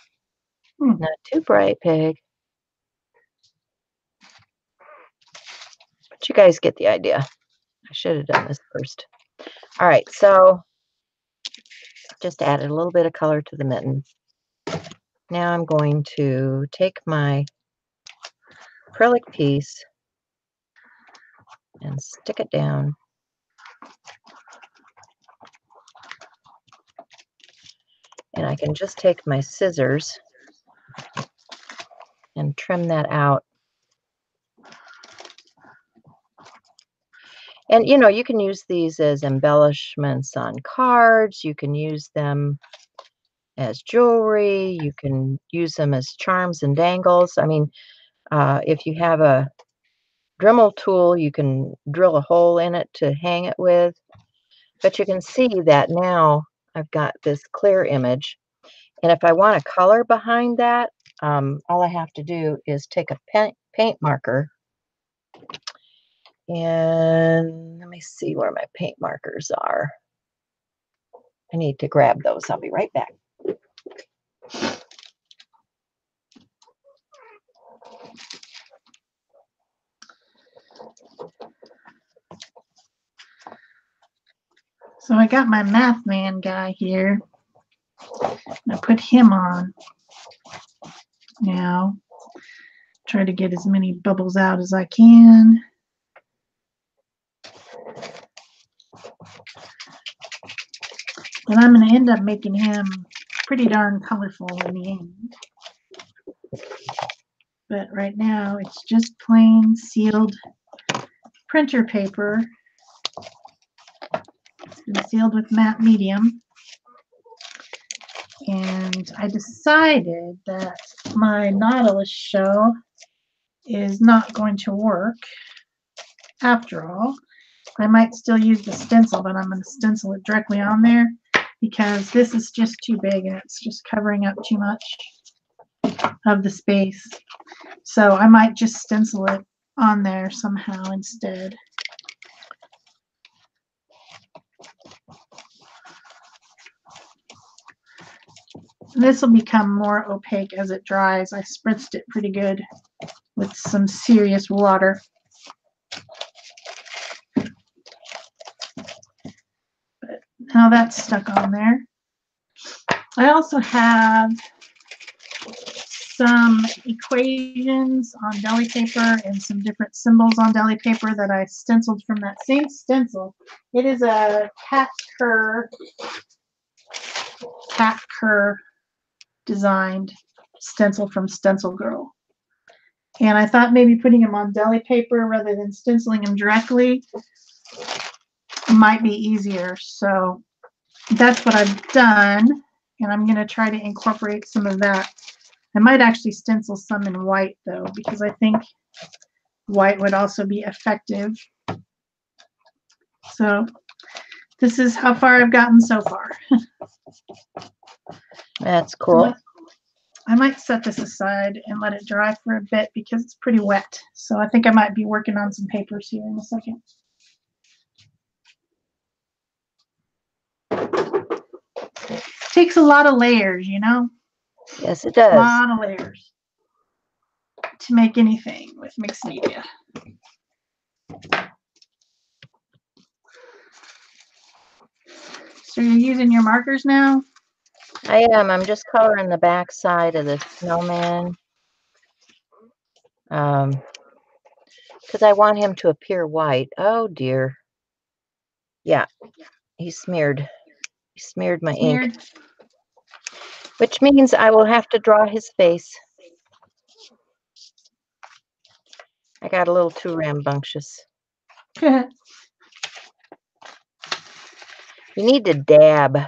Not too bright, Peg. But you guys get the idea. I should have done this first. All right, so just added a little bit of color to the mitten. Now I'm going to take my acrylic piece and stick it down. And I can just take my scissors and trim that out. And you know, you can use these as embellishments on cards. You can use them as jewelry. You can use them as charms and dangles. I mean, if you have a Dremel tool, you can drill a hole in it to hang it with. But you can see that now I've got this clear image. And if I want a color behind that, all I have to do is take a paint marker. And let me see where my paint markers are. I need to grab those. I'll be right back. So I got my math man guy here. I put him on now. Try to get as many bubbles out as I can. And I'm going to end up making him pretty darn colorful in the end. But right now it's just plain sealed printer paper. It's been sealed with matte medium. And I decided that my Nautilus shell is not going to work after all. I might still use the stencil, but I'm going to stencil it directly on there because this is just too big and it's just covering up too much of the space. So I might just stencil it on there somehow instead. This will become more opaque as it dries. I spritzed it pretty good with some serious water. But now that's stuck on there. I also have some equations on deli paper and some different symbols on deli paper that I stenciled from that same stencil. It is a cat cur designed stencil from Stencil Girl. And I thought maybe putting them on deli paper rather than stenciling them directly might be easier. So that's what I've done. And I'm going to try to incorporate some of that. I might actually stencil some in white though, because I think white would also be effective. So this is how far I've gotten so far. That's cool. I might set this aside and let it dry for a bit because it's pretty wet. So I think I might be working on some papers here in a second. It takes a lot of layers, you know? Yes, it does. A lot of layers to make anything with mixed media. So you're using your markers now? I am. I'm just coloring the back side of the snowman. Because I want him to appear white. Oh dear. Yeah, he smeared my ink. Which means I will have to draw his face. I got a little too rambunctious. You need to dab.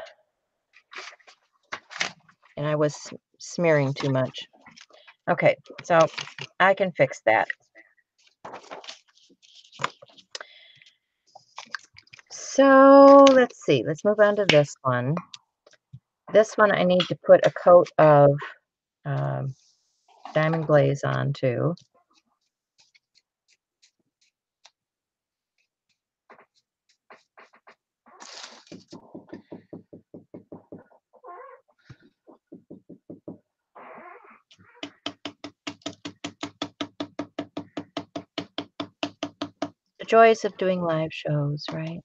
And I was smearing too much. Okay, so I can fix that. So let's see. Let's move on to this one. This one I need to put a coat of Diamond Glaze on too. The joys of doing live shows, right?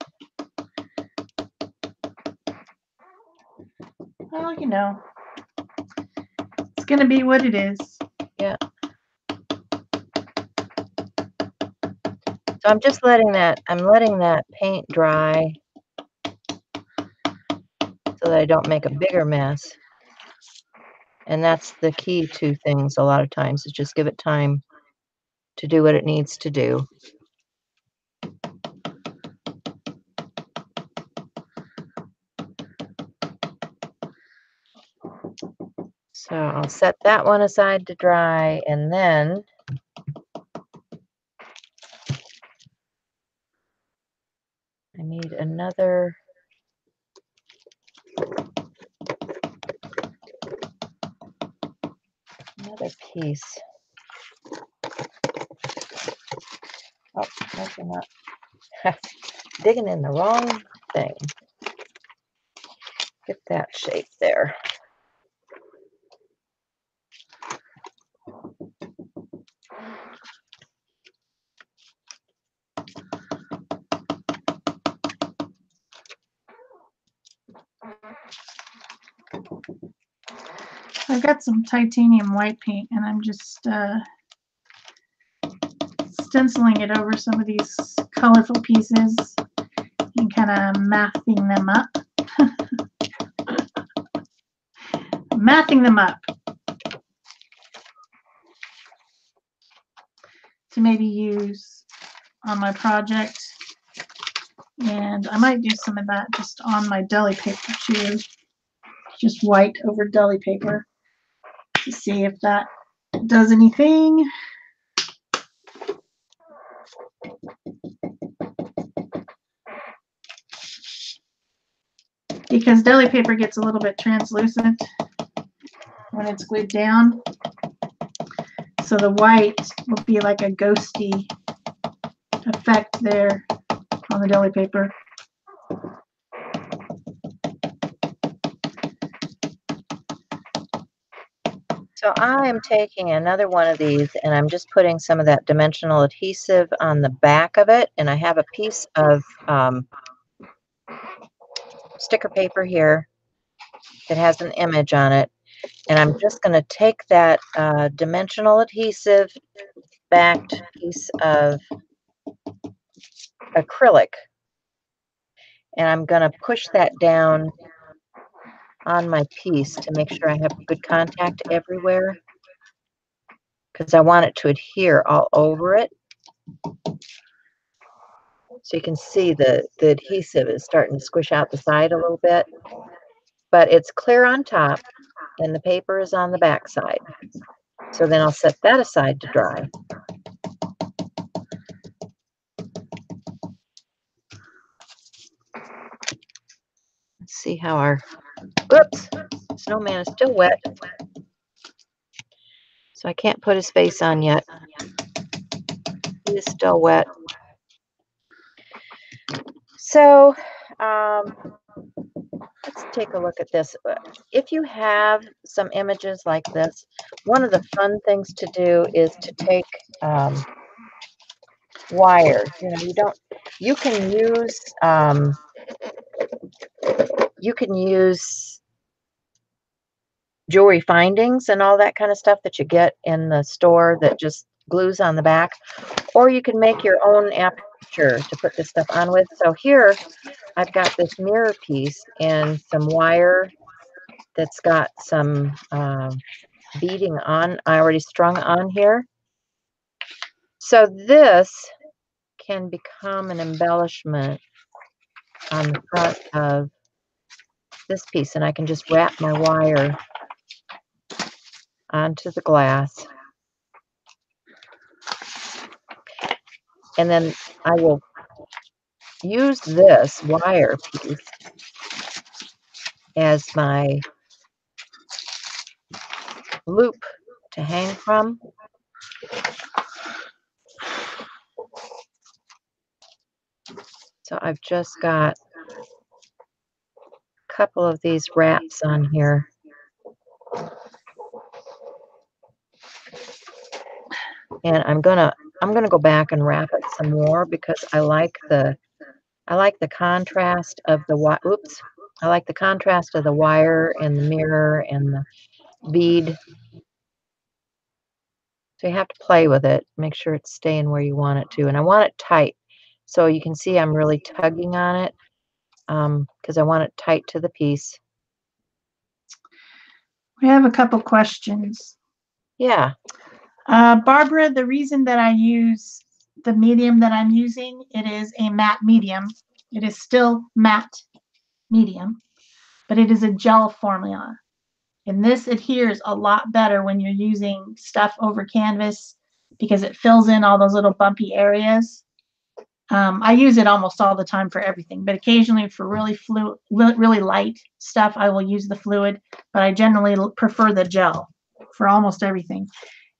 Well, you know, it's going to be what it is. Yeah. So I'm just letting that paint dry so that I don't make a bigger mess. And that's the key to things a lot of times, is just give it time to do what it needs to do. So I'll set that one aside to dry, and then I need another piece. Oh, nope, I'm not. Digging in the wrong thing. Get that shape there. I've got some titanium white paint and I'm just stenciling it over some of these colorful pieces and kind of mathing them up. mathing them up to maybe use on my project. And I might do some of that just on my deli paper too. Just white over deli paper to see if that does anything. Because deli paper gets a little bit translucent when it's glued down. So the white will be like a ghosty effect there on the deli paper. So I am taking another one of these and I'm just putting some of that dimensional adhesive on the back of it. And I have a piece of sticker paper here that has an image on it. And I'm just going to take that dimensional adhesive backed piece of acrylic and I'm going to push that down on my piece to make sure I have good contact everywhere because I want it to adhere all over it. So you can see the adhesive is starting to squish out the side a little bit, but it's clear on top and the paper is on the back side. So then I'll set that aside to dry. Let's see how our, oops, snowman is still wet. So I can't put his face on yet. He is still wet. So let's take a look at this. If you have some images like this, one of the fun things to do is to take wire. You can use jewelry findings and all that kind of stuff that you get in the store that just glues on the back, or you can make your own aperture to put this stuff on with. So here I've got this mirror piece and some wire that's got some beading on, I already strung on here. So this can become an embellishment on the front of this piece, and I can just wrap my wire onto the glass. And then I will use this wire piece as my loop to hang from. So I've just got a couple of these wraps on here. And I'm gonna go back and wrap it some more because I like the contrast of the I like the contrast of the wire and the mirror and the bead. So you have to play with it, make sure it's staying where you want it to. And I want it tight. So you can see I'm really tugging on it because I want it tight to the piece. We have a couple questions. Yeah. Barbara, the reason that I use the medium that I'm using, it is a matte medium. It is still matte medium, but it is a gel formula. And this adheres a lot better when you're using stuff over canvas because it fills in all those little bumpy areas. I use it almost all the time for everything, but occasionally for really light stuff, I will use the fluid, but I generally prefer the gel for almost everything.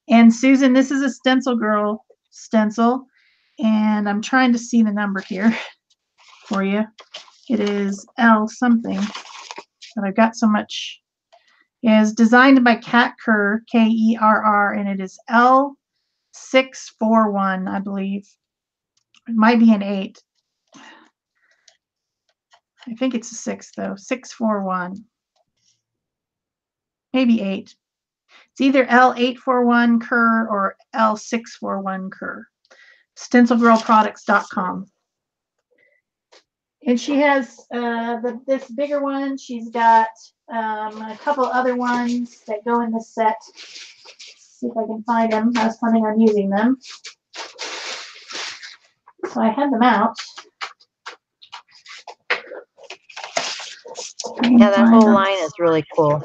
And Susan, this is a Stencil Girl stencil, and I'm trying to see the number here for you. It is L something, but I've got so much. It is designed by Kat Kerr, Kerr, and it is L641, I believe. It might be an 8. I think it's a 6 though. 641. Maybe 8. It's either L841 Kerr or L641 Kerr. StencilGirlProducts.com. And she has this bigger one. She's got a couple other ones that go in this set. See if I can find them. I was planning on using them. So I had them out. Yeah, that whole line is really cool.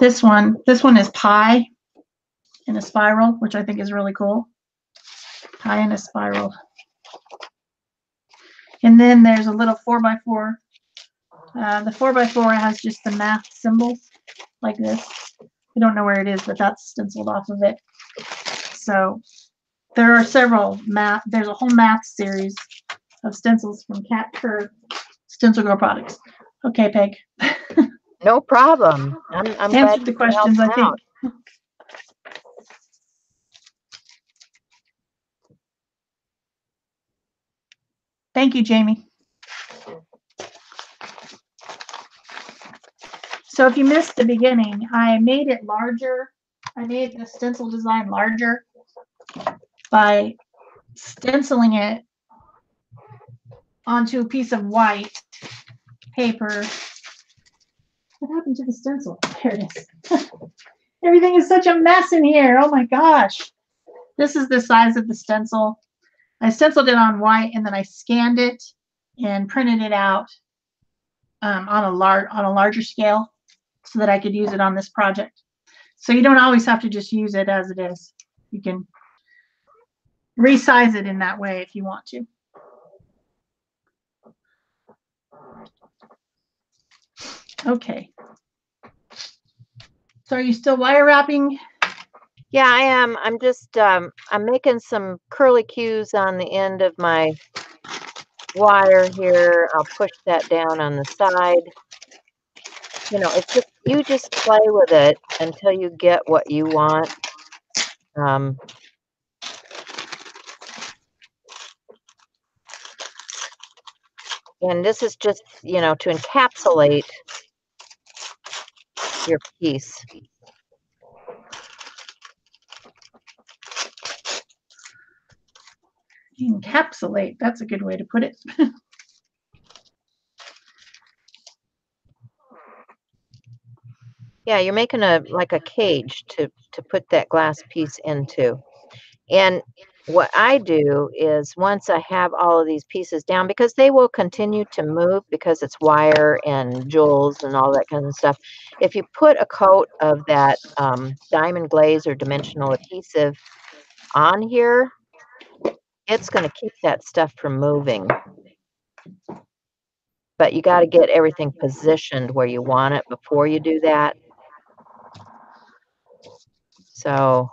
This one is pie in a spiral, which I think is really cool. Pie in a spiral. And then there's a little 4x4. The 4x4 has just the math symbols like this. I don't know where it is, but that's stenciled off of it. So there are several math. There's a whole math series of stencils from Cat Curve Stencil Girl products. Okay, Peg. No problem. I'm answered the questions, I think. Thank you, Jamie. So if you missed the beginning, I made it larger. I made the stencil design larger by stenciling it onto a piece of white paper. What happened to the stencil? There it is. Everything is such a mess in here. Oh my gosh. This is the size of the stencil. I stenciled it on white and then I scanned it and printed it out on a larger scale so that I could use it on this project. So you don't always have to just use it as it is. You can resize it in that way if you want to. Okay. So are you still wire wrapping? Yeah, I am. I'm just, I'm making some curly cues on the end of my wire here. I'll push that down on the side. You know, it's just, you just play with it until you get what you want. And this is just, you know, to encapsulate your piece. Encapsulate, that's a good way to put it. Yeah, you're making like a cage to put that glass piece into. And what I do is once I have all of these pieces down, because they will continue to move because it's wire and jewels and all that kind of stuff. If you put a coat of that diamond glaze or dimensional adhesive on here, it's going to keep that stuff from moving. But you got to get everything positioned where you want it before you do that. So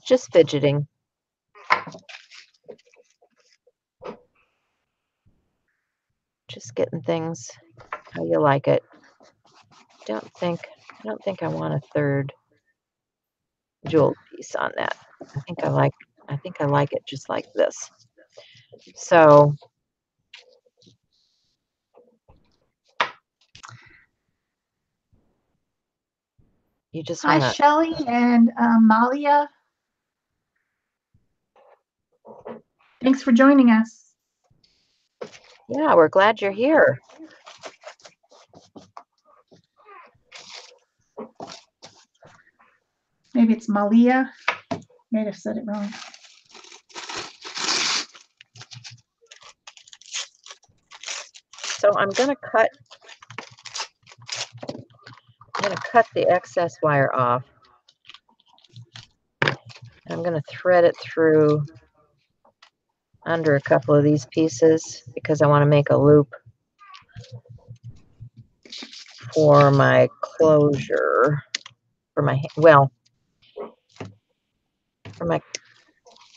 just fidgeting. Just getting things how you like it. I don't think I want a third jewel piece on that. I think I like it just like this. So you just want to. Hi, Shelley and Malia. Thanks for joining us. Yeah, we're glad you're here. Maybe it's Malia. May have said it wrong. So I'm gonna cut the excess wire off. I'm gonna thread it through under a couple of these pieces because I want to make a loop for my closure, for my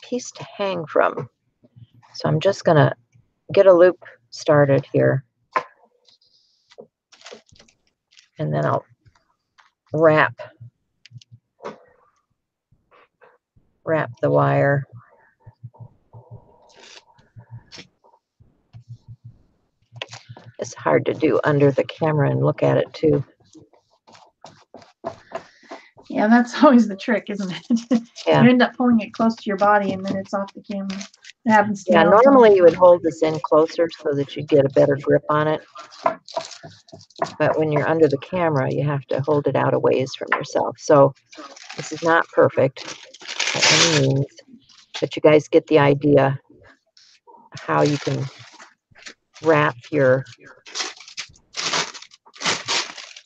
piece to hang from. So I'm just gonna get a loop started here, and then I'll wrap the wire. It's hard to do under the camera and look at it too. Yeah, that's always the trick, isn't it? Yeah. You end up pulling it close to your body and then it's off the camera. happens to Yeah, me all the normally time. you would hold this in closer so that you get a better grip on it. But when you're under the camera, you have to hold it out a ways from yourself. So this is not perfect by any means, but you guys get the idea how you can wrap your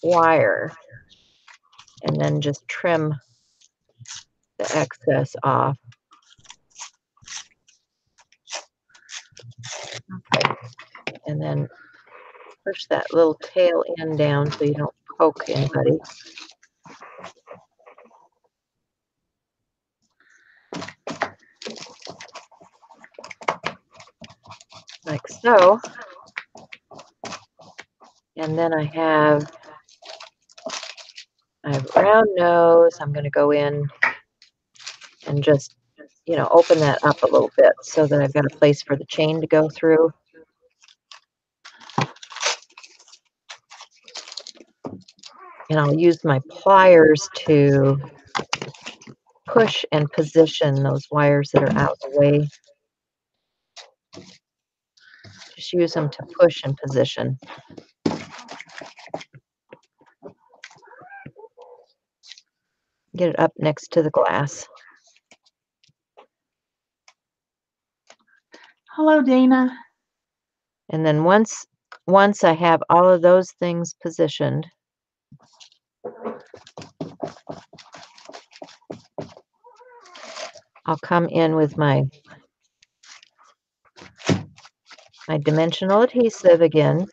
wire and then just trim the excess off. Okay. And then push that little tail end down so you don't poke anybody. Like so. And then I have round nose. I'm going to go in and just, open that up a little bit so that I've got a place for the chain to go through. And I'll use my pliers to push and position those wires that are out of the way. Just use them to push and position. Get it up next to the glass. Hello, Dana. And then once I have all of those things positioned, I'll come in with my dimensional adhesive again.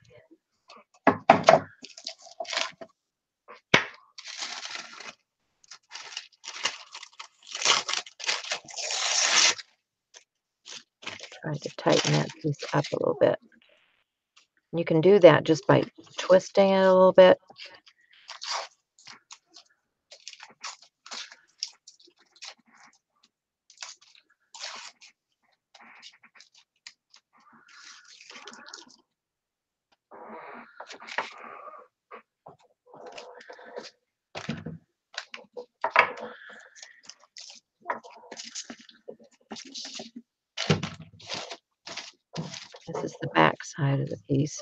Try to tighten that piece up a little bit. You can do that just by twisting it a little bit. This is the back side of the piece.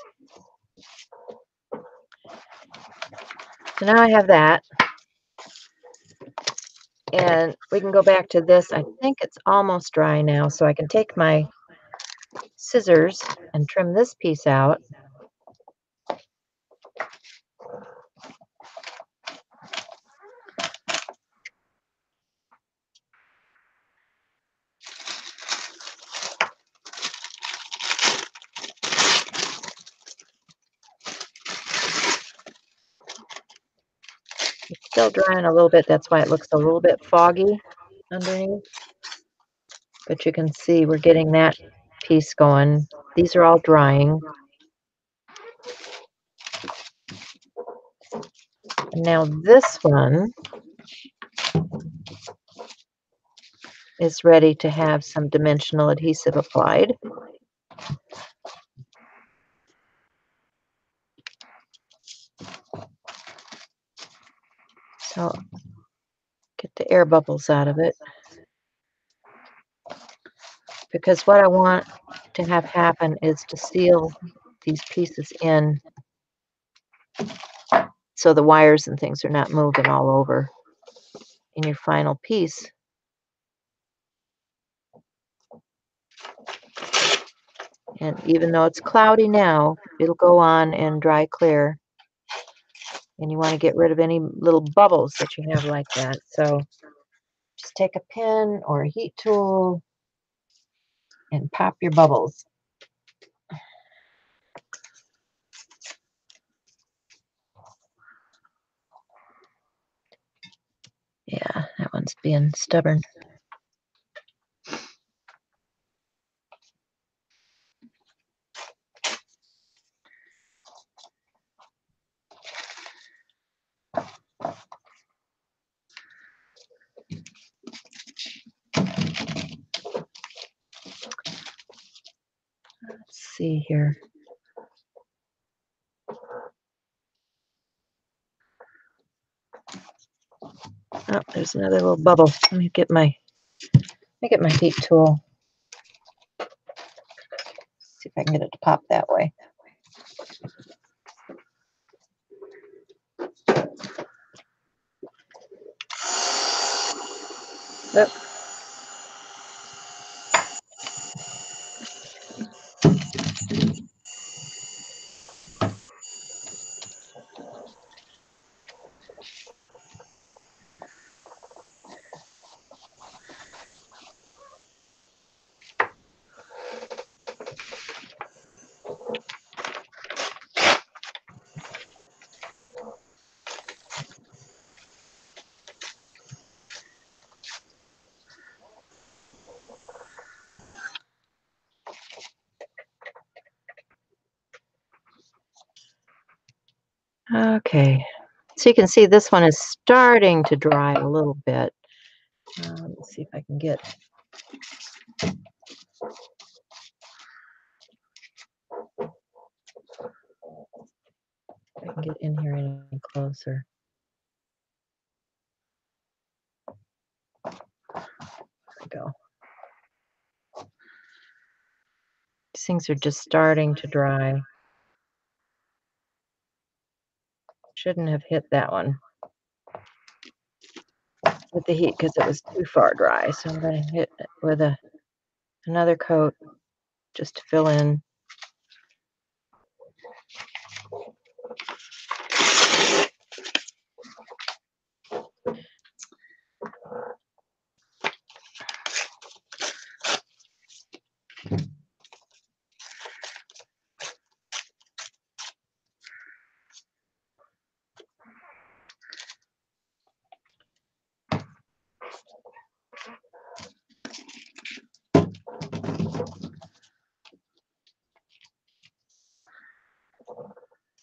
So now I have that. And we can go back to this. I think it's almost dry now, so I can take my scissors and trim this piece out. It's still drying a little bit. That's why it looks a little bit foggy underneath. But you can see we're getting that piece going. These are all drying. And now this one is ready to have some dimensional adhesive applied. So get the air bubbles out of it. Because what I want to have happen is to seal these pieces in so the wires and things are not moving all over in your final piece. And even though it's cloudy now, it'll go on and dry clear. And you want to get rid of any little bubbles that you have like that. So just take a pen or a heat tool and pop your bubbles. Yeah, that one's being stubborn. Let's see here. Oh, there's another little bubble. Let me get my heat tool. I can get it to pop that way. Yep. Okay, so you can see this one is starting to dry a little bit. Let's see if I can get in here any closer. There we go. These things are just starting to dry. Shouldn't have hit that one with the heat because it was too far dry. So I'm going to hit it with another coat just to fill in.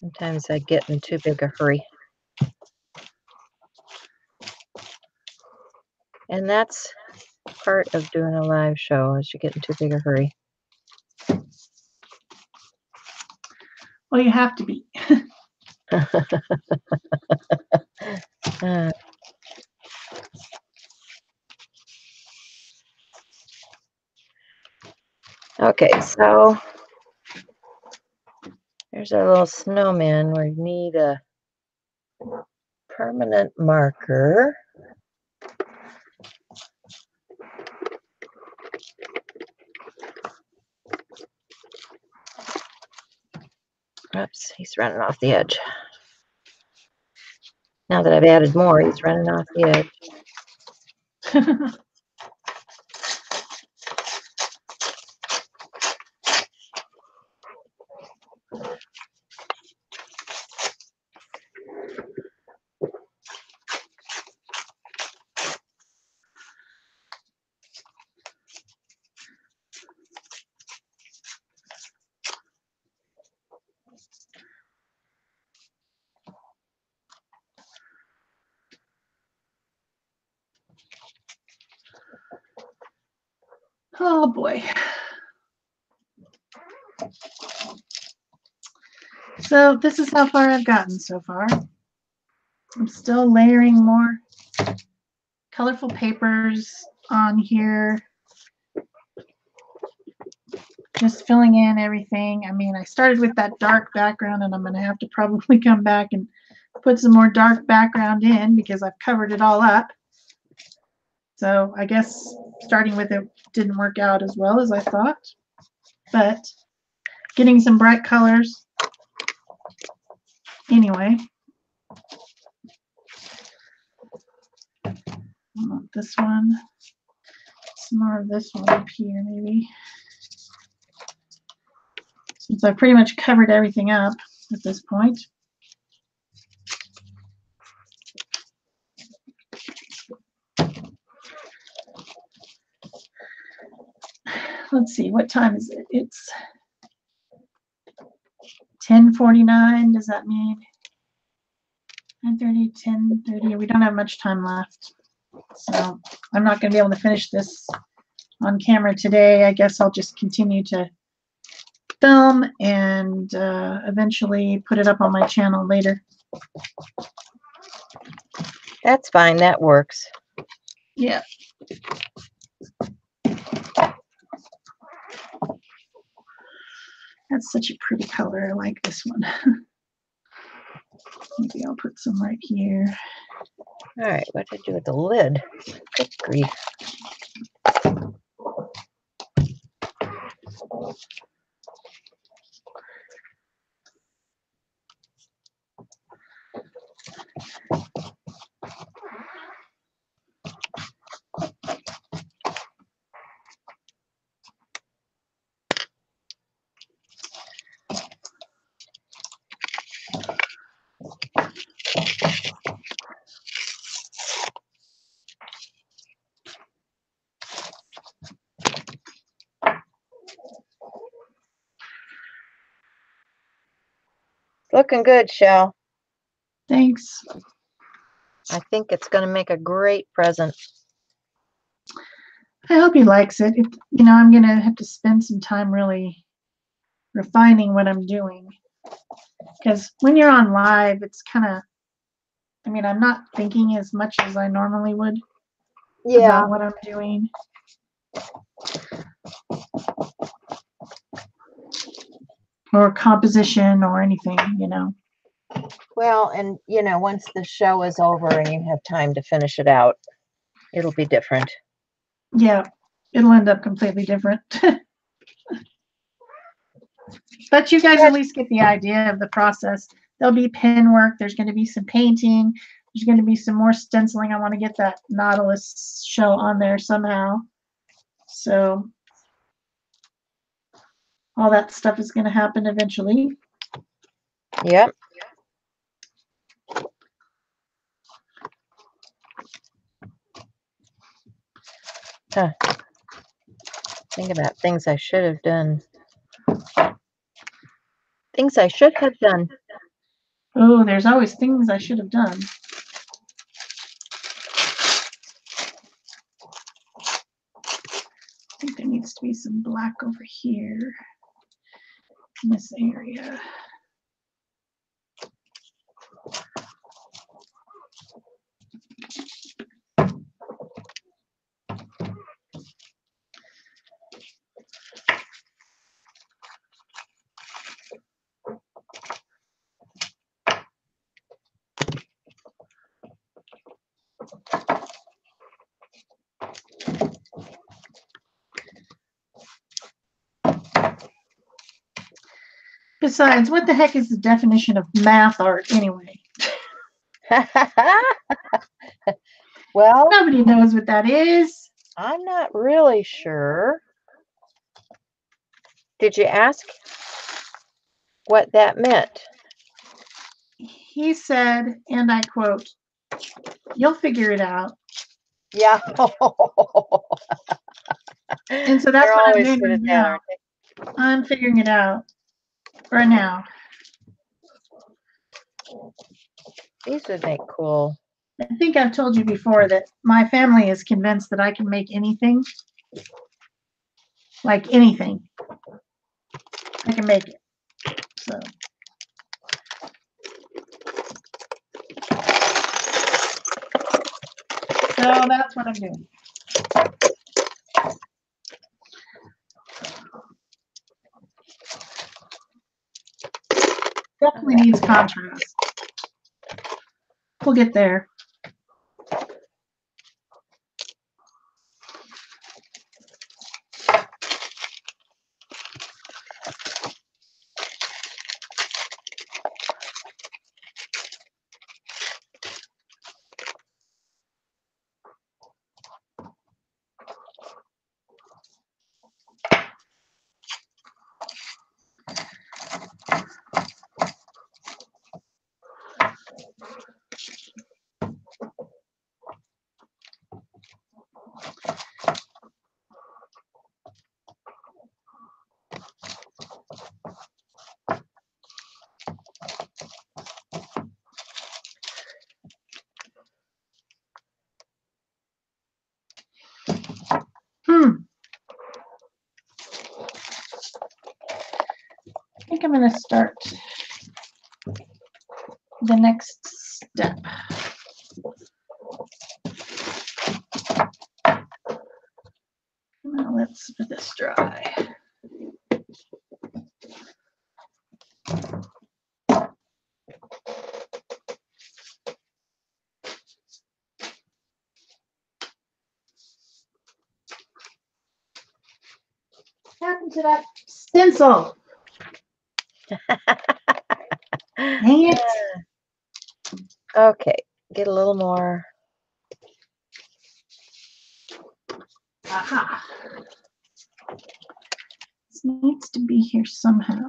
Sometimes I get in too big a hurry. And that's part of doing a live show, is you get in too big a hurry. Well, you have to be. Okay, so there's our little snowman. We need a permanent marker. Oops, he's running off the edge. Now that I've added more, he's running off the edge. Oh boy. So this is how far I've gotten so far. I'm still layering more colorful papers on here. Just filling in everything. I mean, I started with that dark background, and I'm going to have to probably come back and put some more dark background in because I've covered it all up. So I guess starting with it didn't work out as well as I thought, but getting some bright colors anyway. I want this one, some more of this one up here maybe. Since I've pretty much covered everything up at this point. Let's see, what time is it? It's 10:49. Does that mean 9:30, 10:30? We don't have much time left. So I'm not going to be able to finish this on camera today. I guess I'll just continue to film and eventually put it up on my channel later. That's fine. That works. Yeah. such a pretty color. I like this one. Maybe I'll put some right here. All right, what did I do with the lid? Good grief. Looking good, Shel. Thanks. I think it's going to make a great present. I hope he likes it. I'm going to have to spend some time really refining what I'm doing. Because when you're on live, it's kind of, I'm not thinking as much as I normally would about what I'm doing. Or composition or anything, Well, and once the show is over and you have time to finish it out, it'll be different. Yeah, it'll end up completely different. But you guys at least get the idea of the process. There'll be pen work. There's going to be some painting. There's going to be some more stenciling. I want to get that Nautilus show on there somehow. So all that stuff is going to happen eventually. Yep. Huh. Think about things I should have done. Things I should have done. Oh, there's always things I should have done. I think there needs to be some black over here in this area. Besides, what the heck is the definition of math art anyway? Well, nobody knows what that is. I'm not really sure. Did you ask what that meant? He said, and I quote, "You'll figure it out." Yeah. And so that's what I'm doing right now. I'm figuring it out right now. These would make cool. I think I've told you before that my family is convinced that I can make anything. Like anything. I can make it. So that's what I'm doing. Definitely needs contrast. We'll get there. I think I'm going to start the next step. Now let's let this dry. to that stencil. Dang it. Okay, get a little more. Aha. This needs to be here somehow.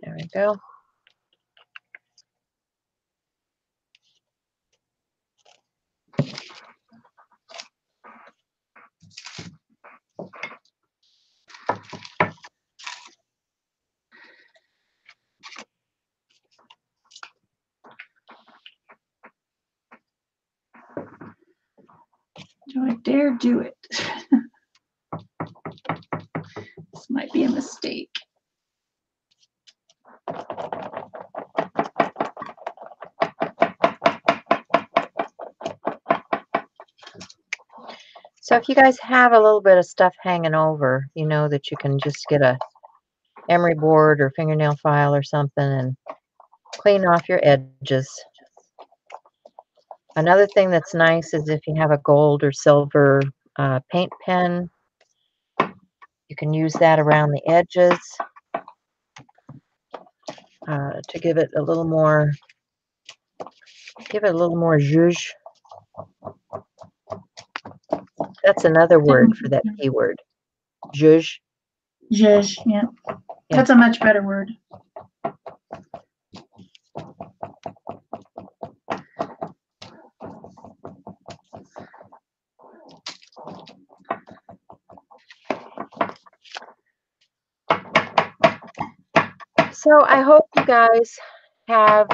There we go. Do I dare do it? This might be a mistake. So if you guys have a little bit of stuff hanging over, you know that you can just get a emery board or fingernail file or something and clean off your edges. Another thing that's nice is if you have a gold or silver paint pen, you can use that around the edges to give it a little more zhuzh. That's another word for that P word. Zhuzh. Zhuzh, yeah. That's a much better word. So I hope you guys have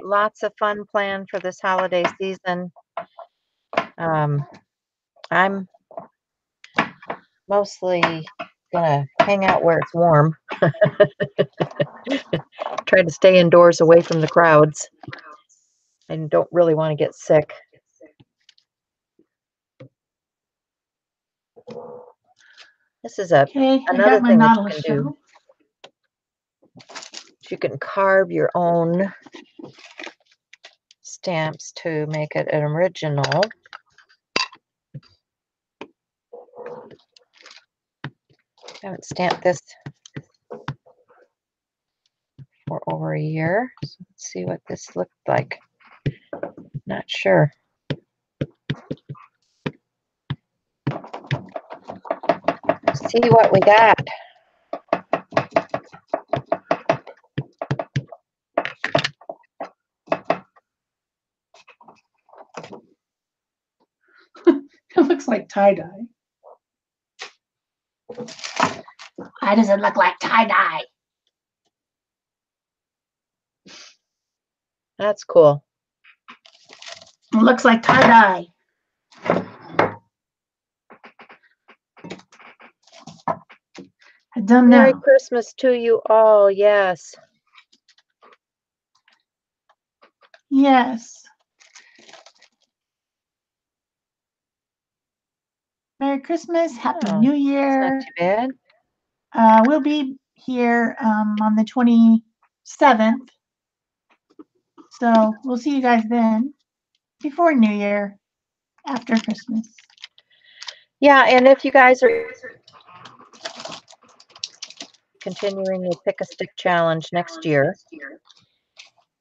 lots of fun planned for this holiday season. I'm mostly gonna hang out where it's warm. Try to stay indoors away from the crowds. I don't really want to get sick. This is another thing that you can do. You can carve your own stamps to make it an original. I haven't stamped this for over a year. So let's see what this looked like. Not sure. See what we got. It looks like tie-dye. Why does it look like tie-dye? That's cool. It looks like tie-dye. I don't know. Merry Christmas to you all, yes. Yes. Merry Christmas, Happy New Year. That's not too bad. We'll be here on the 27th. So we'll see you guys then, before New Year, after Christmas. Yeah, and if you guys are continuing the Pick a Stick Challenge next year,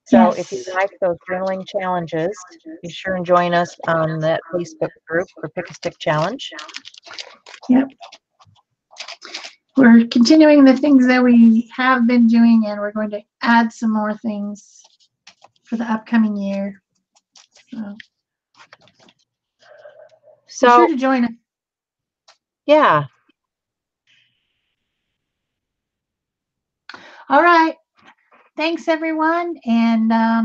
so if you like those journaling challenges, be sure and join us on that Facebook group for Pick a Stick Challenge. Yep. We're continuing the things that we have been doing, and we're going to add some more things for the upcoming year. So be sure to join us. Yeah. All right. Thanks, everyone, and I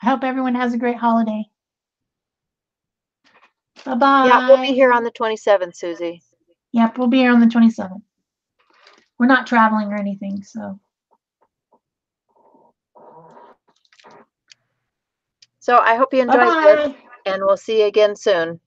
hope everyone has a great holiday. Bye-bye. Yeah, we'll be here on the 27th, Susie. Yep, we'll be here on the 27th. We're not traveling or anything, so. So I hope you enjoyed this, and we'll see you again soon.